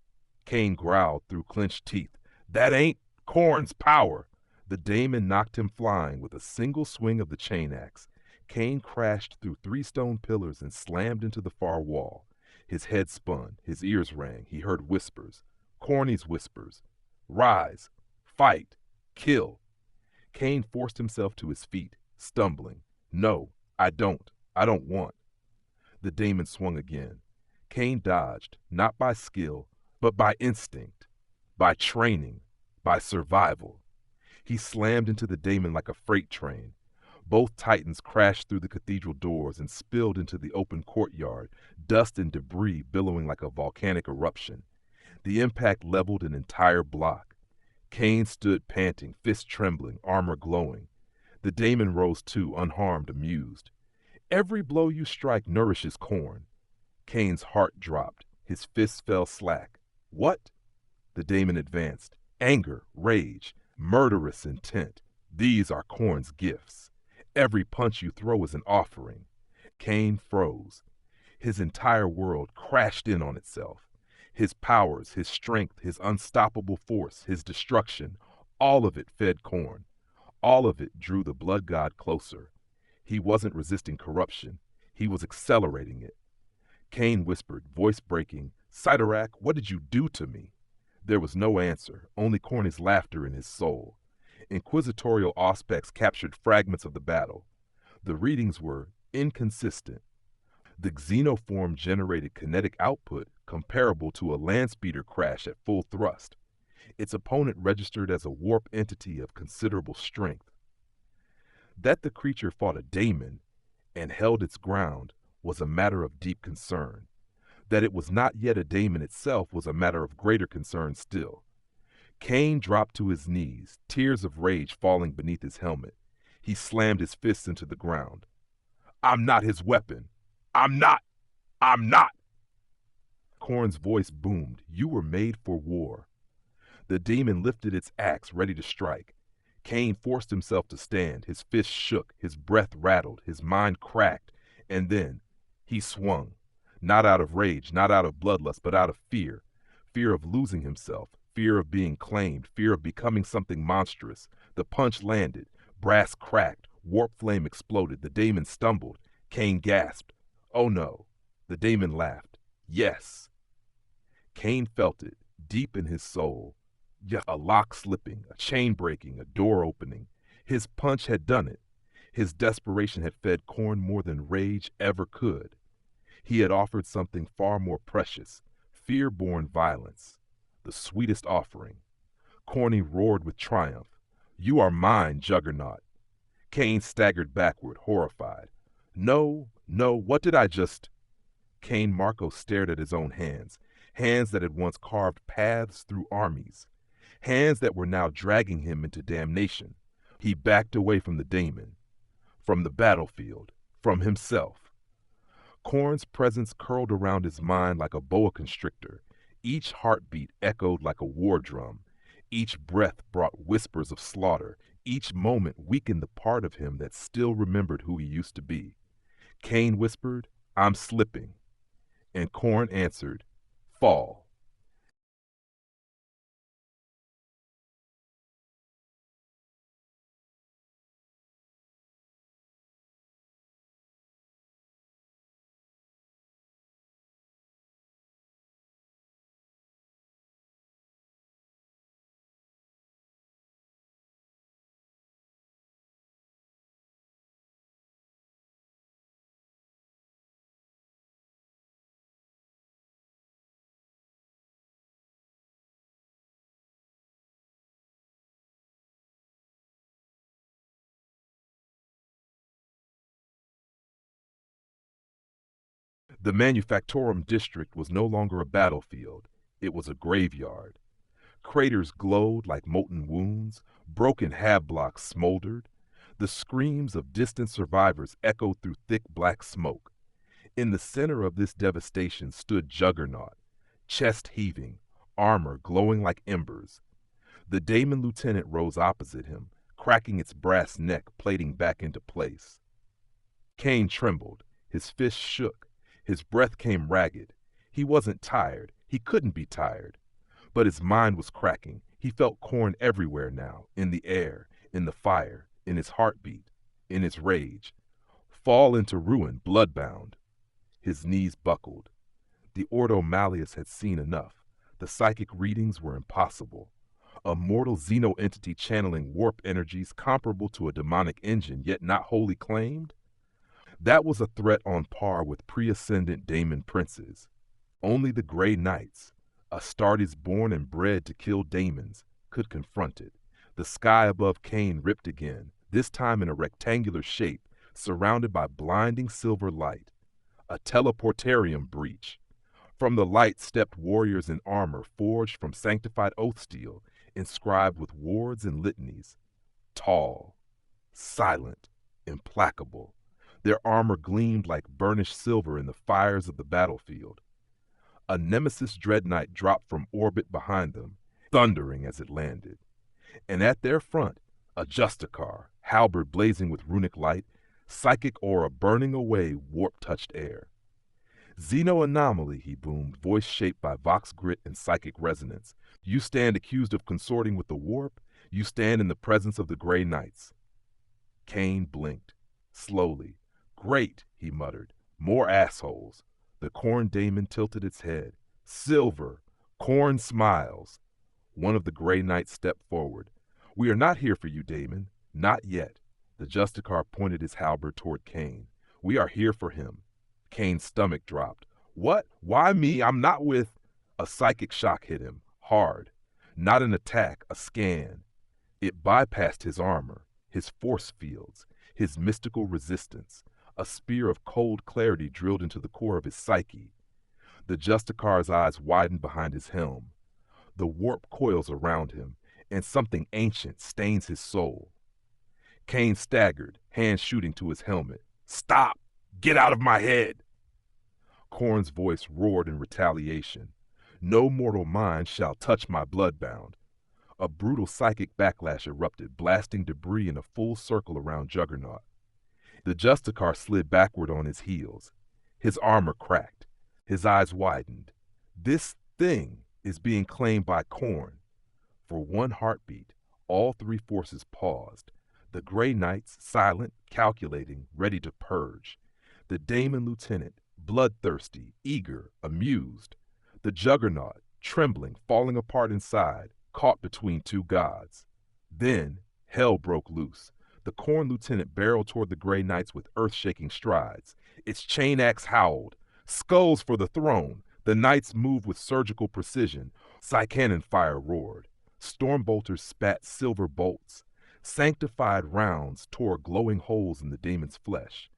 Cain growled through clenched teeth. "That ain't Khorne's power." The daemon knocked him flying with a single swing of the chain axe. Cain crashed through 3 stone pillars and slammed into the far wall. His head spun, his ears rang, he heard whispers. Corny's whispers. "Rise, fight, kill." Cain forced himself to his feet, stumbling. "No, I don't want." The daemon swung again. Cain dodged, not by skill, but by instinct, by training, by survival. He slammed into the daemon like a freight train. Both titans crashed through the cathedral doors and spilled into the open courtyard, dust and debris billowing like a volcanic eruption. The impact leveled an entire block. Cain stood panting, fists trembling, armor glowing. The daemon rose too, unharmed, amused. "Every blow you strike nourishes Khorne." Cain's heart dropped. His fists fell slack. "What?" The daemon advanced. "Anger, rage, murderous intent. These are Khorne's gifts. Every punch you throw is an offering." Cain froze. His entire world crashed in on itself. His powers, his strength, his unstoppable force, his destruction, all of it fed Khorne. All of it drew the blood god closer. He wasn't resisting corruption. He was accelerating it. Cain whispered, voice breaking, "Cyttorak, what did you do to me?" There was no answer, only Corny's laughter in his soul. Inquisitorial auspex captured fragments of the battle. The readings were inconsistent. The xenoform generated kinetic output comparable to a land speeder crash at full thrust. Its opponent registered as a warp entity of considerable strength. That the creature fought a daemon and held its ground was a matter of deep concern. That it was not yet a daemon itself was a matter of greater concern still. Cain dropped to his knees, tears of rage falling beneath his helmet. He slammed his fists into the ground. "I'm not his weapon. I'm not! Khorne's voice boomed. "You were made for war." The daemon lifted its axe, ready to strike. Cain forced himself to stand. His fists shook, his breath rattled, his mind cracked, and then he swung. Not out of rage, not out of bloodlust, but out of fear. Fear of losing himself, fear of being claimed, fear of becoming something monstrous. The punch landed. Brass cracked. Warp flame exploded. The daemon stumbled. Cain gasped. "Oh no." The daemon laughed. "Yes." Cain felt it, deep in his soul. A lock slipping, a chain breaking, a door opening. His punch had done it. His desperation had fed Khorne more than rage ever could. He had offered something far more precious, fear-born violence, the sweetest offering. Khorne roared with triumph. "You are mine, Juggernaut. Kane staggered backward, horrified. No, no, what did I just... Kane Marco stared at his own hands, hands that had once carved paths through armies, hands that were now dragging him into damnation. He backed away from the daemon, from the battlefield, from himself. Khorne's presence curled around his mind like a boa constrictor. Each heartbeat echoed like a war drum. Each breath brought whispers of slaughter. Each moment weakened the part of him that still remembered who he used to be. Kane whispered, "I'm slipping." And Khorne answered, "Fall." The Manufactorum district was no longer a battlefield. It was a graveyard. Craters glowed like molten wounds. Broken hab blocks smoldered. The screams of distant survivors echoed through thick black smoke. In the center of this devastation stood Juggernaut, chest heaving, armor glowing like embers. The Daemon lieutenant rose opposite him, cracking its brass neck plating back into place. Kane trembled. His fists shook. His breath came ragged. He wasn't tired. He couldn't be tired. But his mind was cracking. He felt Khorne everywhere now, in the air, in the fire, in his heartbeat, in his rage. Fall into ruin, bloodbound. His knees buckled. The Ordo Malleus had seen enough. The psychic readings were impossible. A mortal xeno-entity channeling warp energies comparable to a demonic engine, yet not wholly claimed? That was a threat on par with pre-ascendant daemon princes. Only the Grey Knights, Astartes born and bred to kill daemons, could confront it. The sky above Kane ripped again, this time in a rectangular shape, surrounded by blinding silver light. A teleportarium breach. From the light stepped warriors in armor forged from sanctified oath steel, inscribed with wards and litanies. Tall, silent, implacable. Their armor gleamed like burnished silver in the fires of the battlefield. A Nemesis dreadnought dropped from orbit behind them, thundering as it landed. And at their front, a Justicar, halberd blazing with runic light, psychic aura burning away warp-touched air. Xeno anomaly, he boomed, voice shaped by vox grit and psychic resonance. You stand accused of consorting with the warp. You stand in the presence of the Grey Knights. Kane blinked, slowly. Great, he muttered. More assholes. The Khorne daemon tilted its head. Silver. Khorne smiles. One of the Grey Knights stepped forward. We are not here for you, daemon. Not yet. The Justicar pointed his halberd toward Kane. We are here for him. Kane's stomach dropped. What? Why me? I'm not with... A psychic shock hit him, hard. Not an attack, a scan. It bypassed his armor, his force fields, his mystical resistance. A spear of cold clarity drilled into the core of his psyche. The Justicar's eyes widened behind his helm. The warp coils around him, and something ancient stains his soul. Kane staggered, hands shooting to his helmet. Stop! Get out of my head! Khorne's voice roared in retaliation. No mortal mind shall touch my bloodbound. A brutal psychic backlash erupted, blasting debris in a full circle around Juggernaut. The Justicar slid backward on his heels. His armor cracked. His eyes widened. This thing is being claimed by Khorne. For one heartbeat, all three forces paused. The Grey Knights, silent, calculating, ready to purge. The Daemon Lieutenant, bloodthirsty, eager, amused. The Juggernaut, trembling, falling apart inside, caught between two gods. Then, hell broke loose. The Khorne Lieutenant barreled toward the Grey Knights with earth-shaking strides. Its chain axe howled. Skulls for the throne! The knights moved with surgical precision. Psy-cannon fire roared. Storm bolters spat silver bolts. Sanctified rounds tore glowing holes in the daemon's flesh.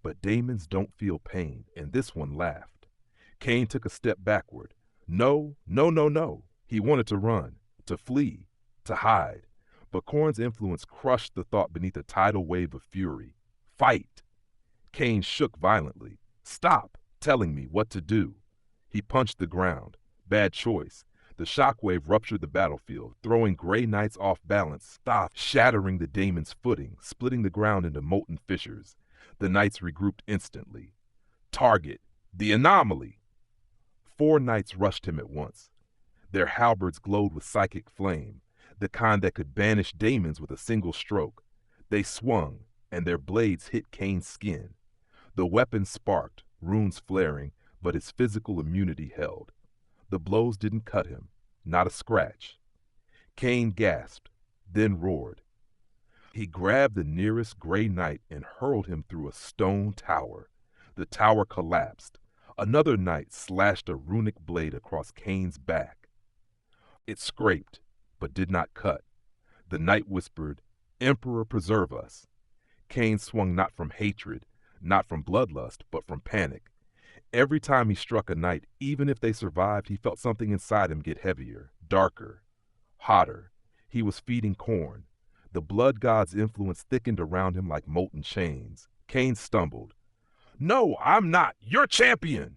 But daemons don't feel pain, and this one laughed. Cain took a step backward. No, no, no, no. He wanted to run, to flee, to hide. But Khorne's influence crushed the thought beneath a tidal wave of fury. Fight! Cain shook violently. Stop telling me what to do. He punched the ground. Bad choice. The shockwave ruptured the battlefield, throwing gray knights off balance, shattering the daemon's footing, splitting the ground into molten fissures. The knights regrouped instantly. Target! The anomaly! 4 knights rushed him at once. Their halberds glowed with psychic flame, the kind that could banish daemons with a single stroke. They swung, and their blades hit Cain's skin. The weapons sparked, runes flaring, but his physical immunity held. The blows didn't cut him, not a scratch. Cain gasped, then roared. He grabbed the nearest gray knight and hurled him through a stone tower. The tower collapsed. Another knight slashed a runic blade across Cain's back. It scraped, but did not cut. The knight whispered, "Emperor, preserve us." Cain swung not from hatred, not from bloodlust, but from panic. Every time he struck a knight, even if they survived, he felt something inside him get heavier, darker, hotter. He was feeding Khorne. The blood god's influence thickened around him like molten chains. Cain stumbled. "No, I'm not. You're champion!"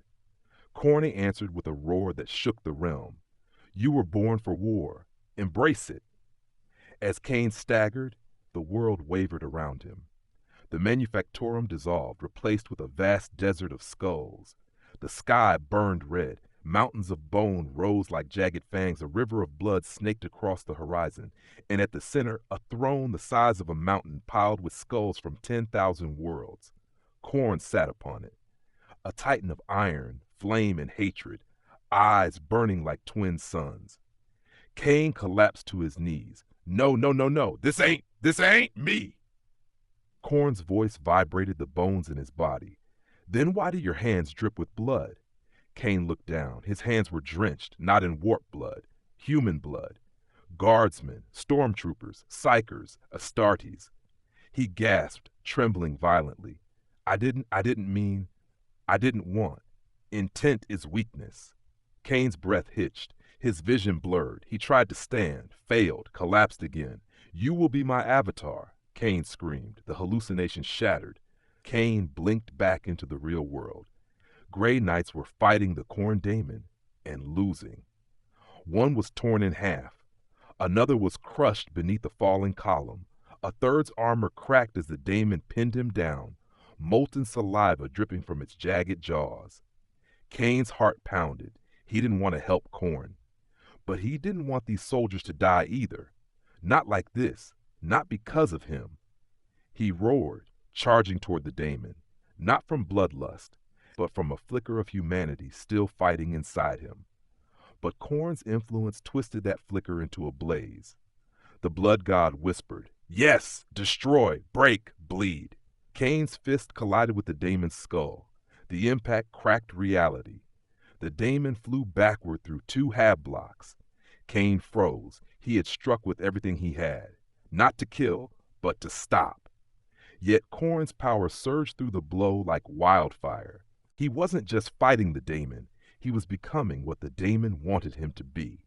Khorne answered with a roar that shook the realm. "You were born for war. Embrace it." As Cain staggered, the world wavered around him. The Manufactorum dissolved, replaced with a vast desert of skulls. The sky burned red. Mountains of bone rose like jagged fangs. A river of blood snaked across the horizon. And at the center, a throne the size of a mountain piled with skulls from 10,000 worlds. Khorne sat upon it. A titan of iron, flame, and hatred, eyes burning like twin suns. Cain collapsed to his knees. "No, no, no, no. This ain't me." Khorne's voice vibrated the bones in his body. "Then why do your hands drip with blood?" Cain looked down. His hands were drenched, not in warp blood, human blood. Guardsmen, stormtroopers, psychers, Astartes. He gasped, trembling violently. I didn't want. Intent is weakness." Cain's breath hitched. His vision blurred. He tried to stand, failed, collapsed again. "You will be my avatar," Cain screamed. The hallucination shattered. Cain blinked back into the real world. Gray Knights were fighting the Khorne daemon and losing. One was torn in half. Another was crushed beneath the falling column. A third's armor cracked as the daemon pinned him down, molten saliva dripping from its jagged jaws. Cain's heart pounded. He didn't want to help Khorne. But he didn't want these soldiers to die either. Not like this. Not because of him. He roared, charging toward the daemon, not from bloodlust, but from a flicker of humanity still fighting inside him. But Khorne's influence twisted that flicker into a blaze. The blood god whispered, "Yes, destroy, break, bleed." Cain's fist collided with the daemon's skull. The impact cracked reality. The daemon flew backward through 2 half blocks. Cain froze. He had struck with everything he had. Not to kill, but to stop. Yet Khorne's power surged through the blow like wildfire. He wasn't just fighting the daemon. He was becoming what the daemon wanted him to be.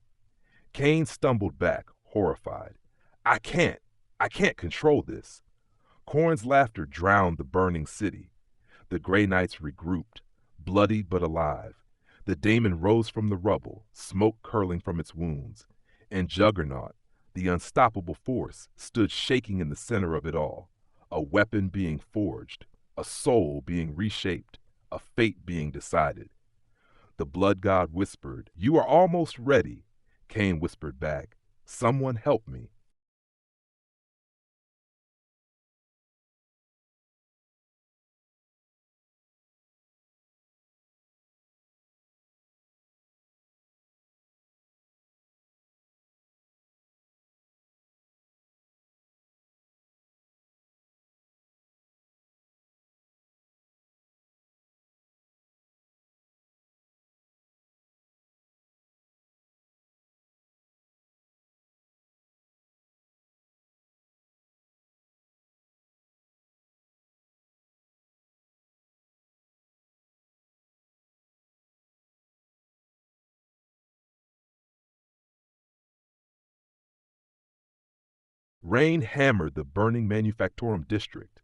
Cain stumbled back, horrified. I can't control this." Khorne's laughter drowned the burning city. The Grey Knights regrouped, bloodied but alive. The daemon rose from the rubble, smoke curling from its wounds. And Juggernaut, the unstoppable force, stood shaking in the center of it all. A weapon being forged, a soul being reshaped, a fate being decided. The blood god whispered, "You are almost ready." Cain whispered back, "Someone help me." Rain hammered the burning Manufactorum district.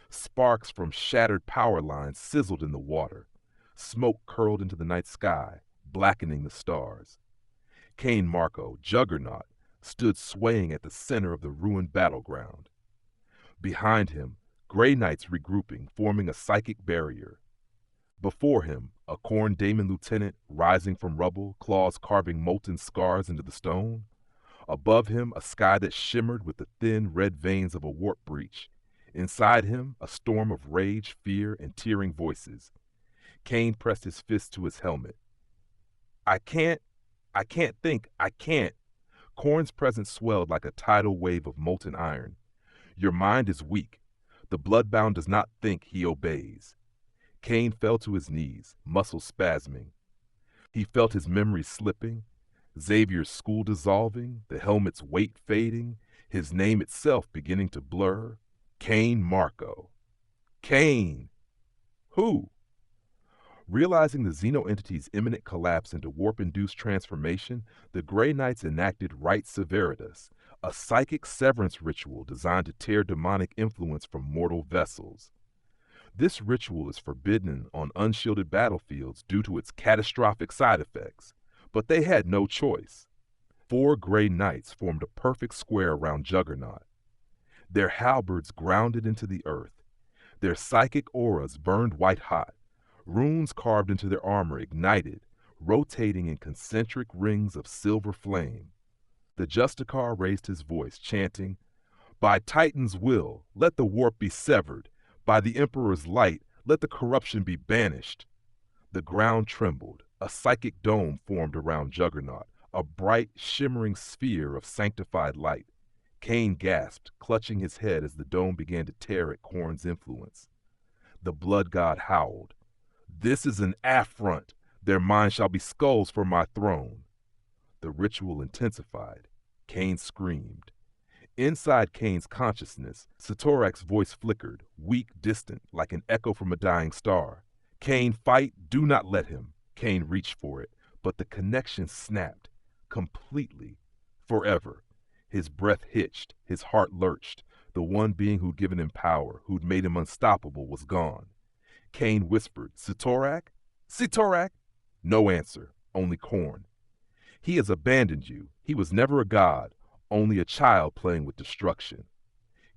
Sparks from shattered power lines sizzled in the water. Smoke curled into the night sky, blackening the stars. Cain Marko, Juggernaut, stood swaying at the center of the ruined battleground. Behind him, Grey Knights regrouping, forming a psychic barrier. Before him, a Khorne Daemon lieutenant rising from rubble, claws carving molten scars into the stone. Above him, a sky that shimmered with the thin red veins of a warp breach. Inside him, a storm of rage, fear, and tearing voices. Cain pressed his fist to his helmet. I can't think, I can't. Khorne's presence swelled like a tidal wave of molten iron. Your mind is weak. The bloodbound does not think, he obeys. Cain fell to his knees, muscles spasming. He felt his memories slipping, Xavier's school dissolving, the helmet's weight fading, his name itself beginning to blur. Cain Marko. Cain! Who? Realizing the Xeno-entity's imminent collapse into warp-induced transformation, the Grey Knights enacted Rite Severitas, a psychic severance ritual designed to tear demonic influence from mortal vessels. This ritual is forbidden on unshielded battlefields due to its catastrophic side effects, but they had no choice. 4 Grey Knights formed a perfect square around Juggernaut. Their halberds grounded into the earth. Their psychic auras burned white-hot. Runes carved into their armor ignited, rotating in concentric rings of silver flame. The Justicar raised his voice, chanting, "By Titan's will, let the warp be severed. By the Emperor's light, let the corruption be banished." The ground trembled. A psychic dome formed around Juggernaut, a bright, shimmering sphere of sanctified light. Cain gasped, clutching his head as the dome began to tear at Khorne's influence. The blood god howled. "This is an affront. Their minds shall be skulls for my throne." The ritual intensified. Cain screamed. Inside Cain's consciousness, Satorak's voice flickered, weak, distant, like an echo from a dying star. "Cain, fight, do not let him." Cain reached for it, but the connection snapped. Completely. Forever. His breath hitched, his heart lurched. The one being who'd given him power, who'd made him unstoppable, was gone. Cain whispered, "Satorak? Satorak?" No answer, only Khorne. "He has abandoned you. He was never a god, only a child playing with destruction."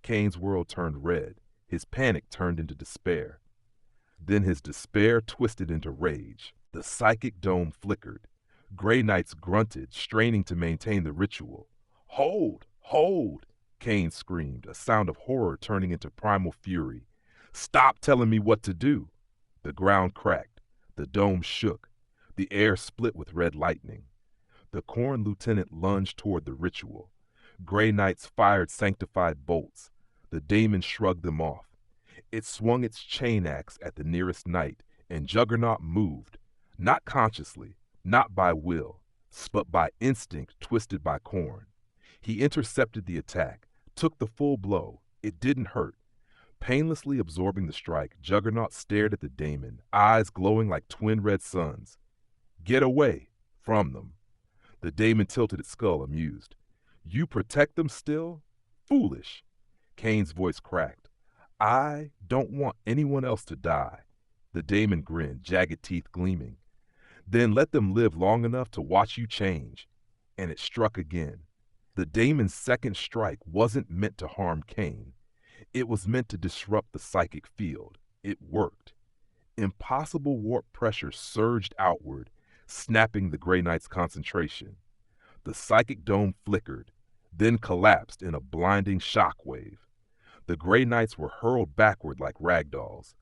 Cain's world turned red. His panic turned into despair. Then his despair twisted into rage. The psychic dome flickered. Grey Knights grunted, straining to maintain the ritual. "Hold! Hold!" Cain screamed, a sound of horror turning into primal fury. "Stop telling me what to do!" The ground cracked. The dome shook. The air split with red lightning. The Khorne lieutenant lunged toward the ritual. Grey Knights fired sanctified bolts. The daemon shrugged them off. It swung its chain axe at the nearest knight, and Juggernaut moved, not consciously, not by will, but by instinct twisted by Khorne. He intercepted the attack, took the full blow. It didn't hurt. Painlessly absorbing the strike, Juggernaut stared at the daemon, eyes glowing like twin red suns. "Get away from them." The daemon tilted its skull, amused. "You protect them still? Foolish." Cain's voice cracked. "I don't want anyone else to die." The daemon grinned, jagged teeth gleaming. "Then let them live long enough to watch you change." And it struck again. The daemon's second strike wasn't meant to harm Cain. It was meant to disrupt the psychic field. It worked. Impossible warp pressure surged outward, snapping the Grey Knight's concentration. The psychic dome flickered, then collapsed in a blinding shockwave. The Grey Knights were hurled backward like ragdolls.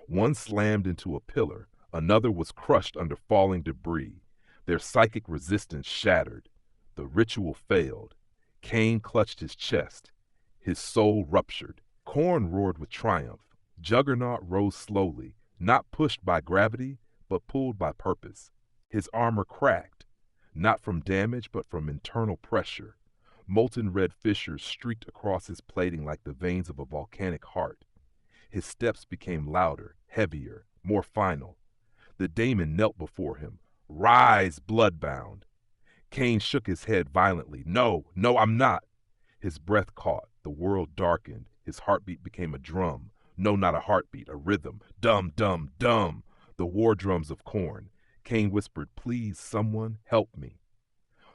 One slammed into a pillar, another was crushed under falling debris. Their psychic resistance shattered. The ritual failed. Cain clutched his chest. His soul ruptured. Khorne roared with triumph. Juggernaut rose slowly, not pushed by gravity, but pulled by purpose. His armor cracked, not from damage, but from internal pressure. Molten red fissures streaked across his plating like the veins of a volcanic heart. His steps became louder, heavier, more final. The daemon knelt before him. "Rise, bloodbound." Cain shook his head violently. No, I'm not." His breath caught, the world darkened, his heartbeat became a drum. No, not a heartbeat, a rhythm. Dum, dum, dum. The war drums of Khorne. Cain whispered, "Please, someone, help me."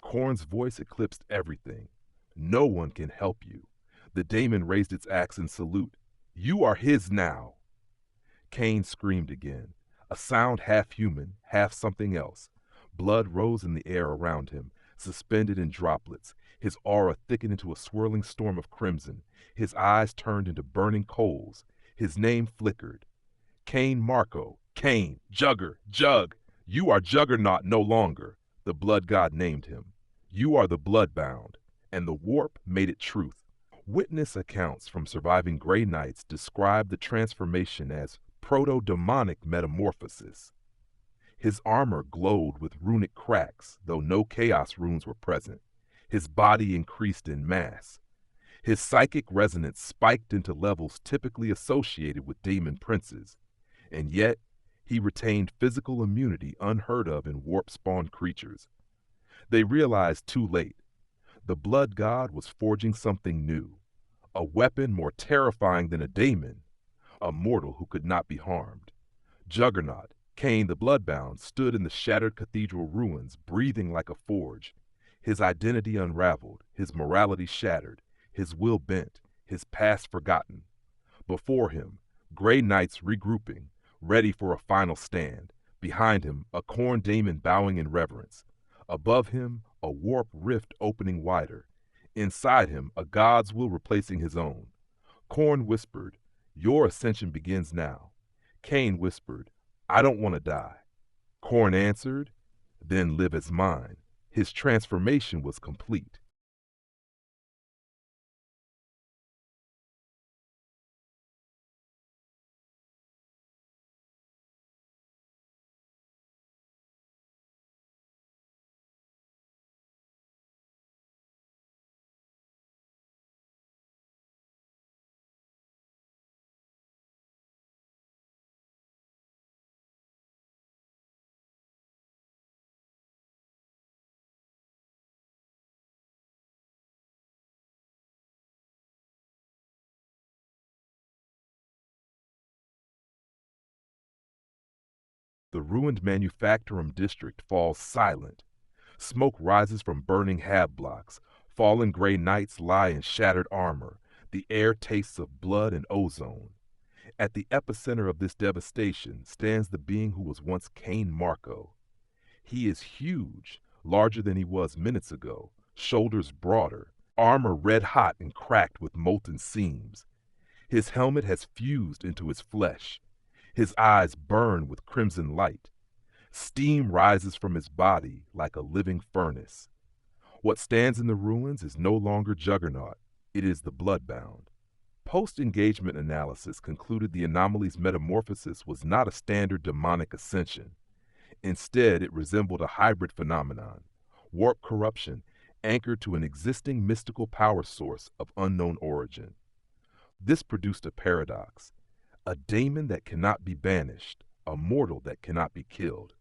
Khorne's voice eclipsed everything. "No one can help you." The daemon raised its axe in salute. "You are his now." Cain screamed again, a sound half human, half something else. Blood rose in the air around him, suspended in droplets. His aura thickened into a swirling storm of crimson. His eyes turned into burning coals. His name flickered. Cain Marco. Cain. Jug. You are Juggernaut no longer. The blood god named him. You are the bloodbound. And the warp made it truth. Witness accounts from surviving Grey Knights describe the transformation as proto-demonic metamorphosis. His armor glowed with runic cracks, though no chaos runes were present. His body increased in mass. His psychic resonance spiked into levels typically associated with demon princes, and yet he retained physical immunity unheard of in warp-spawned creatures. They realized too late. The blood god was forging something new, a weapon more terrifying than a daemon, a mortal who could not be harmed. Juggernaut, Cain the Bloodbound, stood in the shattered cathedral ruins, breathing like a forge. His identity unraveled, his morality shattered, his will bent, his past forgotten. Before him, Grey Knights regrouping, ready for a final stand. Behind him, a Khorne daemon bowing in reverence. Above him, a warp rift opening wider. Inside him, a god's will replacing his own. Khorne whispered, "Your ascension begins now." Cain whispered, "I don't want to die." Khorne answered, "Then live as mine." His transformation was complete. The ruined Manufactorum district falls silent. Smoke rises from burning hab blocks. Fallen Grey Knights lie in shattered armor. The air tastes of blood and ozone. At the epicenter of this devastation stands the being who was once Cain Marco. He is huge, larger than he was minutes ago, shoulders broader, armor red hot and cracked with molten seams. His helmet has fused into his flesh. His eyes burn with crimson light. Steam rises from his body like a living furnace. What stands in the ruins is no longer Juggernaut. It is the Bloodbound. Post-engagement analysis concluded the anomaly's metamorphosis was not a standard demonic ascension. Instead, it resembled a hybrid phenomenon, warp corruption anchored to an existing mystical power source of unknown origin. This produced a paradox, a daemon that cannot be banished, a mortal that cannot be killed.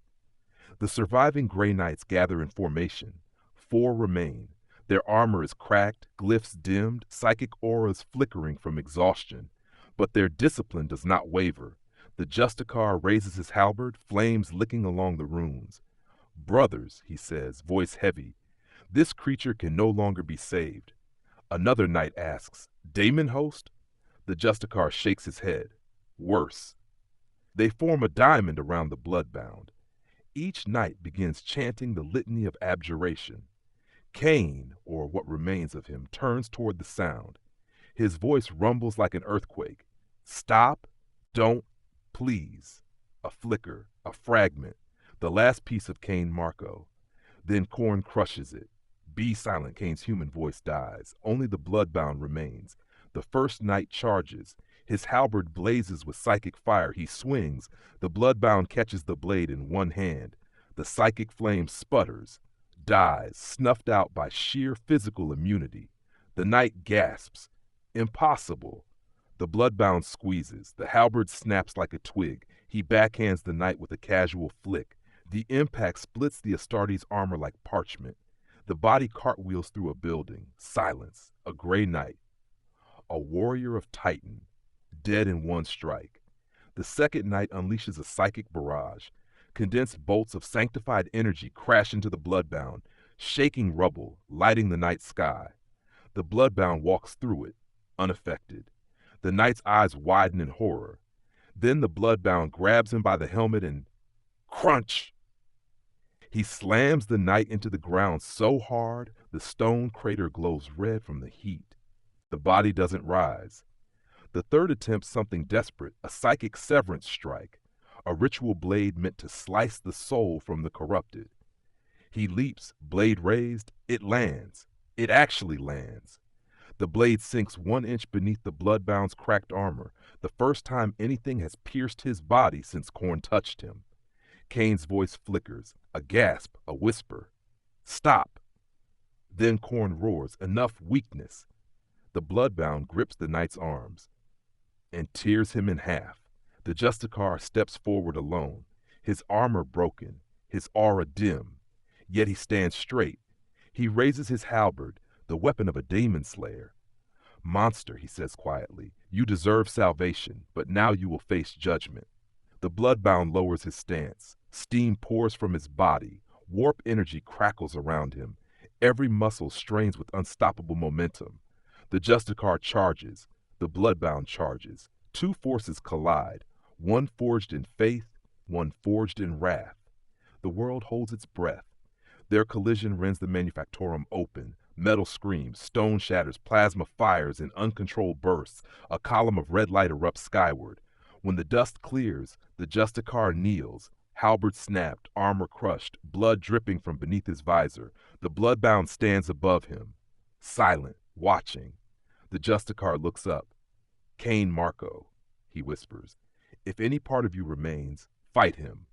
The surviving Grey Knights gather in formation. 4 remain. Their armor is cracked, glyphs dimmed, psychic auras flickering from exhaustion. But their discipline does not waver. The Justicar raises his halberd, flames licking along the runes. "Brothers," he says, voice heavy, "this creature can no longer be saved." Another knight asks, "Daemon host?" The Justicar shakes his head. "Worse." They form a diamond around the Bloodbound. Each knight begins chanting the litany of abjuration. Cain, or what remains of him, turns toward the sound. His voice rumbles like an earthquake. "Stop, don't, please." A flicker, a fragment, the last piece of Cain Marco. Then Khorne crushes it. "Be silent," Cain's human voice dies. Only the Bloodbound remains. The first knight charges. His halberd blazes with psychic fire. He swings. The Bloodbound catches the blade in one hand. The psychic flame sputters, dies, snuffed out by sheer physical immunity. The knight gasps. "Impossible." The Bloodbound squeezes. The halberd snaps like a twig. He backhands the knight with a casual flick. The impact splits the Astartes' armor like parchment. The body cartwheels through a building. Silence. A gray knight, a warrior of Titan, dead in one strike. The second knight unleashes a psychic barrage. Condensed bolts of sanctified energy crash into the bloodbound, shaking rubble, lighting the night sky. The bloodbound walks through it, unaffected. The knight's eyes widen in horror. Then the bloodbound grabs him by the helmet and crunch! He slams the knight into the ground so hard the stone crater glows red from the heat. The body doesn't rise. The third attempts something desperate, a psychic severance strike, a ritual blade meant to slice the soul from the corrupted. He leaps, blade raised, it lands. It actually lands. The blade sinks 1 inch beneath the bloodbound's cracked armor, the first time anything has pierced his body since Khorne touched him. Kane's voice flickers, a gasp, a whisper. Stop! Then Khorne roars, enough weakness. The bloodbound grips the knight's arms and tears him in half. The Justicar steps forward alone, his armor broken, his aura dim. Yet he stands straight. He raises his halberd, the weapon of a demon slayer. Monster, he says quietly, you deserve salvation, but now you will face judgment. The bloodbound lowers his stance. Steam pours from his body. Warp energy crackles around him. Every muscle strains with unstoppable momentum. The Justicar charges. The bloodbound charges. Two forces collide, one forged in faith, one forged in wrath. The world holds its breath. Their collision rends the Manufactorum open. Metal screams, stone shatters, plasma fires in uncontrolled bursts. A column of red light erupts skyward. When the dust clears, the Justicar kneels, halberd snapped, armor crushed, blood dripping from beneath his visor. The bloodbound stands above him, silent, watching. The Justicar looks up. Kane Marco, he whispers, if any part of you remains, fight him.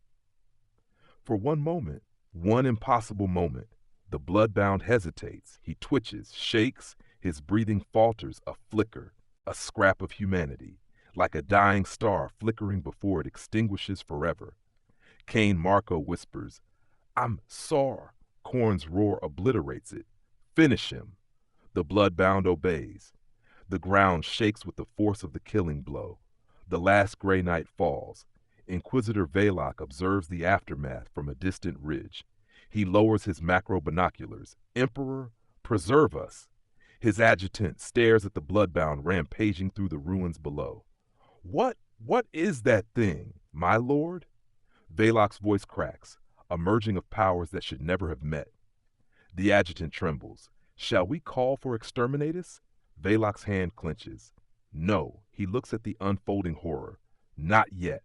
For one moment, one impossible moment, the bloodbound hesitates. He twitches, shakes, his breathing falters, a flicker, a scrap of humanity, like a dying star flickering before it extinguishes forever. Kane Marco whispers, I'm sore. Khorne's roar obliterates it. Finish him. The bloodbound obeys. The ground shakes with the force of the killing blow. The last gray knight falls. Inquisitor Velok observes the aftermath from a distant ridge. He lowers his macro binoculars. Emperor, preserve us. His adjutant stares at the bloodbound rampaging through the ruins below. What is that thing, my lord? Velok's voice cracks, a merging of powers that should never have met. The adjutant trembles. Shall we call for exterminatus? Velok's hand clenches. No, he looks at the unfolding horror. Not yet.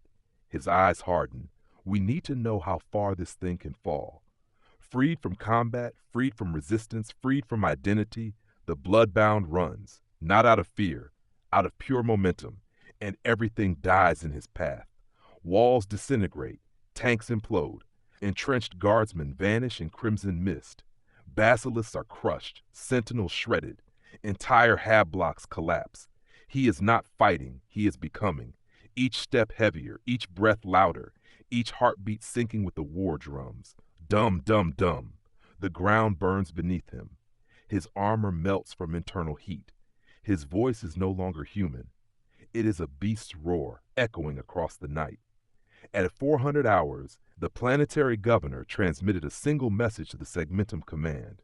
His eyes harden. We need to know how far this thing can fall. Freed from combat, freed from resistance, freed from identity, the bloodbound runs, not out of fear, out of pure momentum, and everything dies in his path. Walls disintegrate, tanks implode, entrenched guardsmen vanish in crimson mist. Basilisks are crushed, sentinels shredded, entire hab blocks collapse. He is not fighting, he is becoming. Each step heavier, each breath louder, each heartbeat sinking with the war drums. Dum, dum, dum. The ground burns beneath him. His armor melts from internal heat. His voice is no longer human. It is a beast's roar, echoing across the night. At 400 hours, the planetary governor transmitted a single message to the Segmentum Command.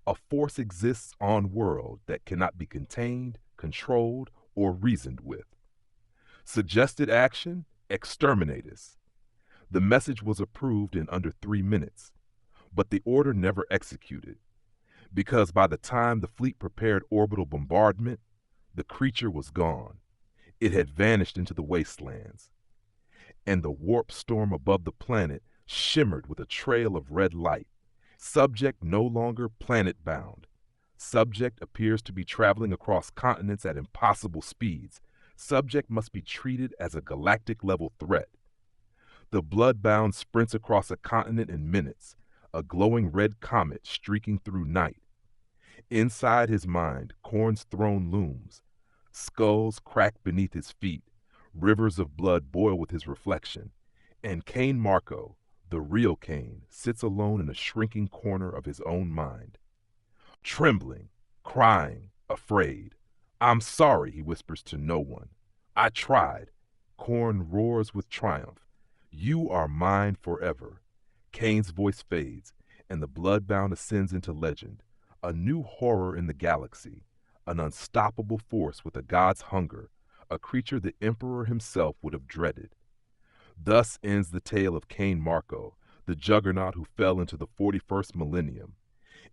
A force exists on world that cannot be contained, controlled, or reasoned with. Suggested action, exterminatus. The message was approved in under 3 minutes, but the order never executed, because by the time the fleet prepared orbital bombardment, the creature was gone. It had vanished into the wastelands, and the warp storm above the planet shimmered with a trail of red light. Subject no longer planet-bound. Subject appears to be traveling across continents at impossible speeds. Subject must be treated as a galactic-level threat. The bloodbound sprints across a continent in minutes, a glowing red comet streaking through night. Inside his mind, Khorne's throne looms. Skulls crack beneath his feet. Rivers of blood boil with his reflection. And Kane Marco, the real Kane, sits alone in a shrinking corner of his own mind. Trembling, crying, afraid. I'm sorry, he whispers to no one. I tried. Khorne roars with triumph. You are mine forever. Kane's voice fades, and the bloodbound ascends into legend, a new horror in the galaxy, an unstoppable force with a god's hunger, a creature the Emperor himself would have dreaded. Thus ends the tale of Kane Marco, the Juggernaut who fell into the 41st millennium.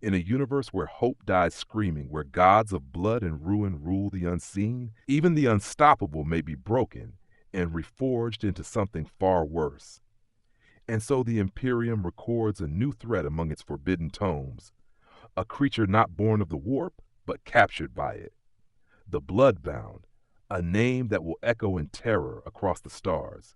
In a universe where hope dies screaming, where gods of blood and ruin rule the unseen, even the unstoppable may be broken and reforged into something far worse. And so the Imperium records a new threat among its forbidden tomes, a creature not born of the warp, but captured by it. The Bloodbound, a name that will echo in terror across the stars.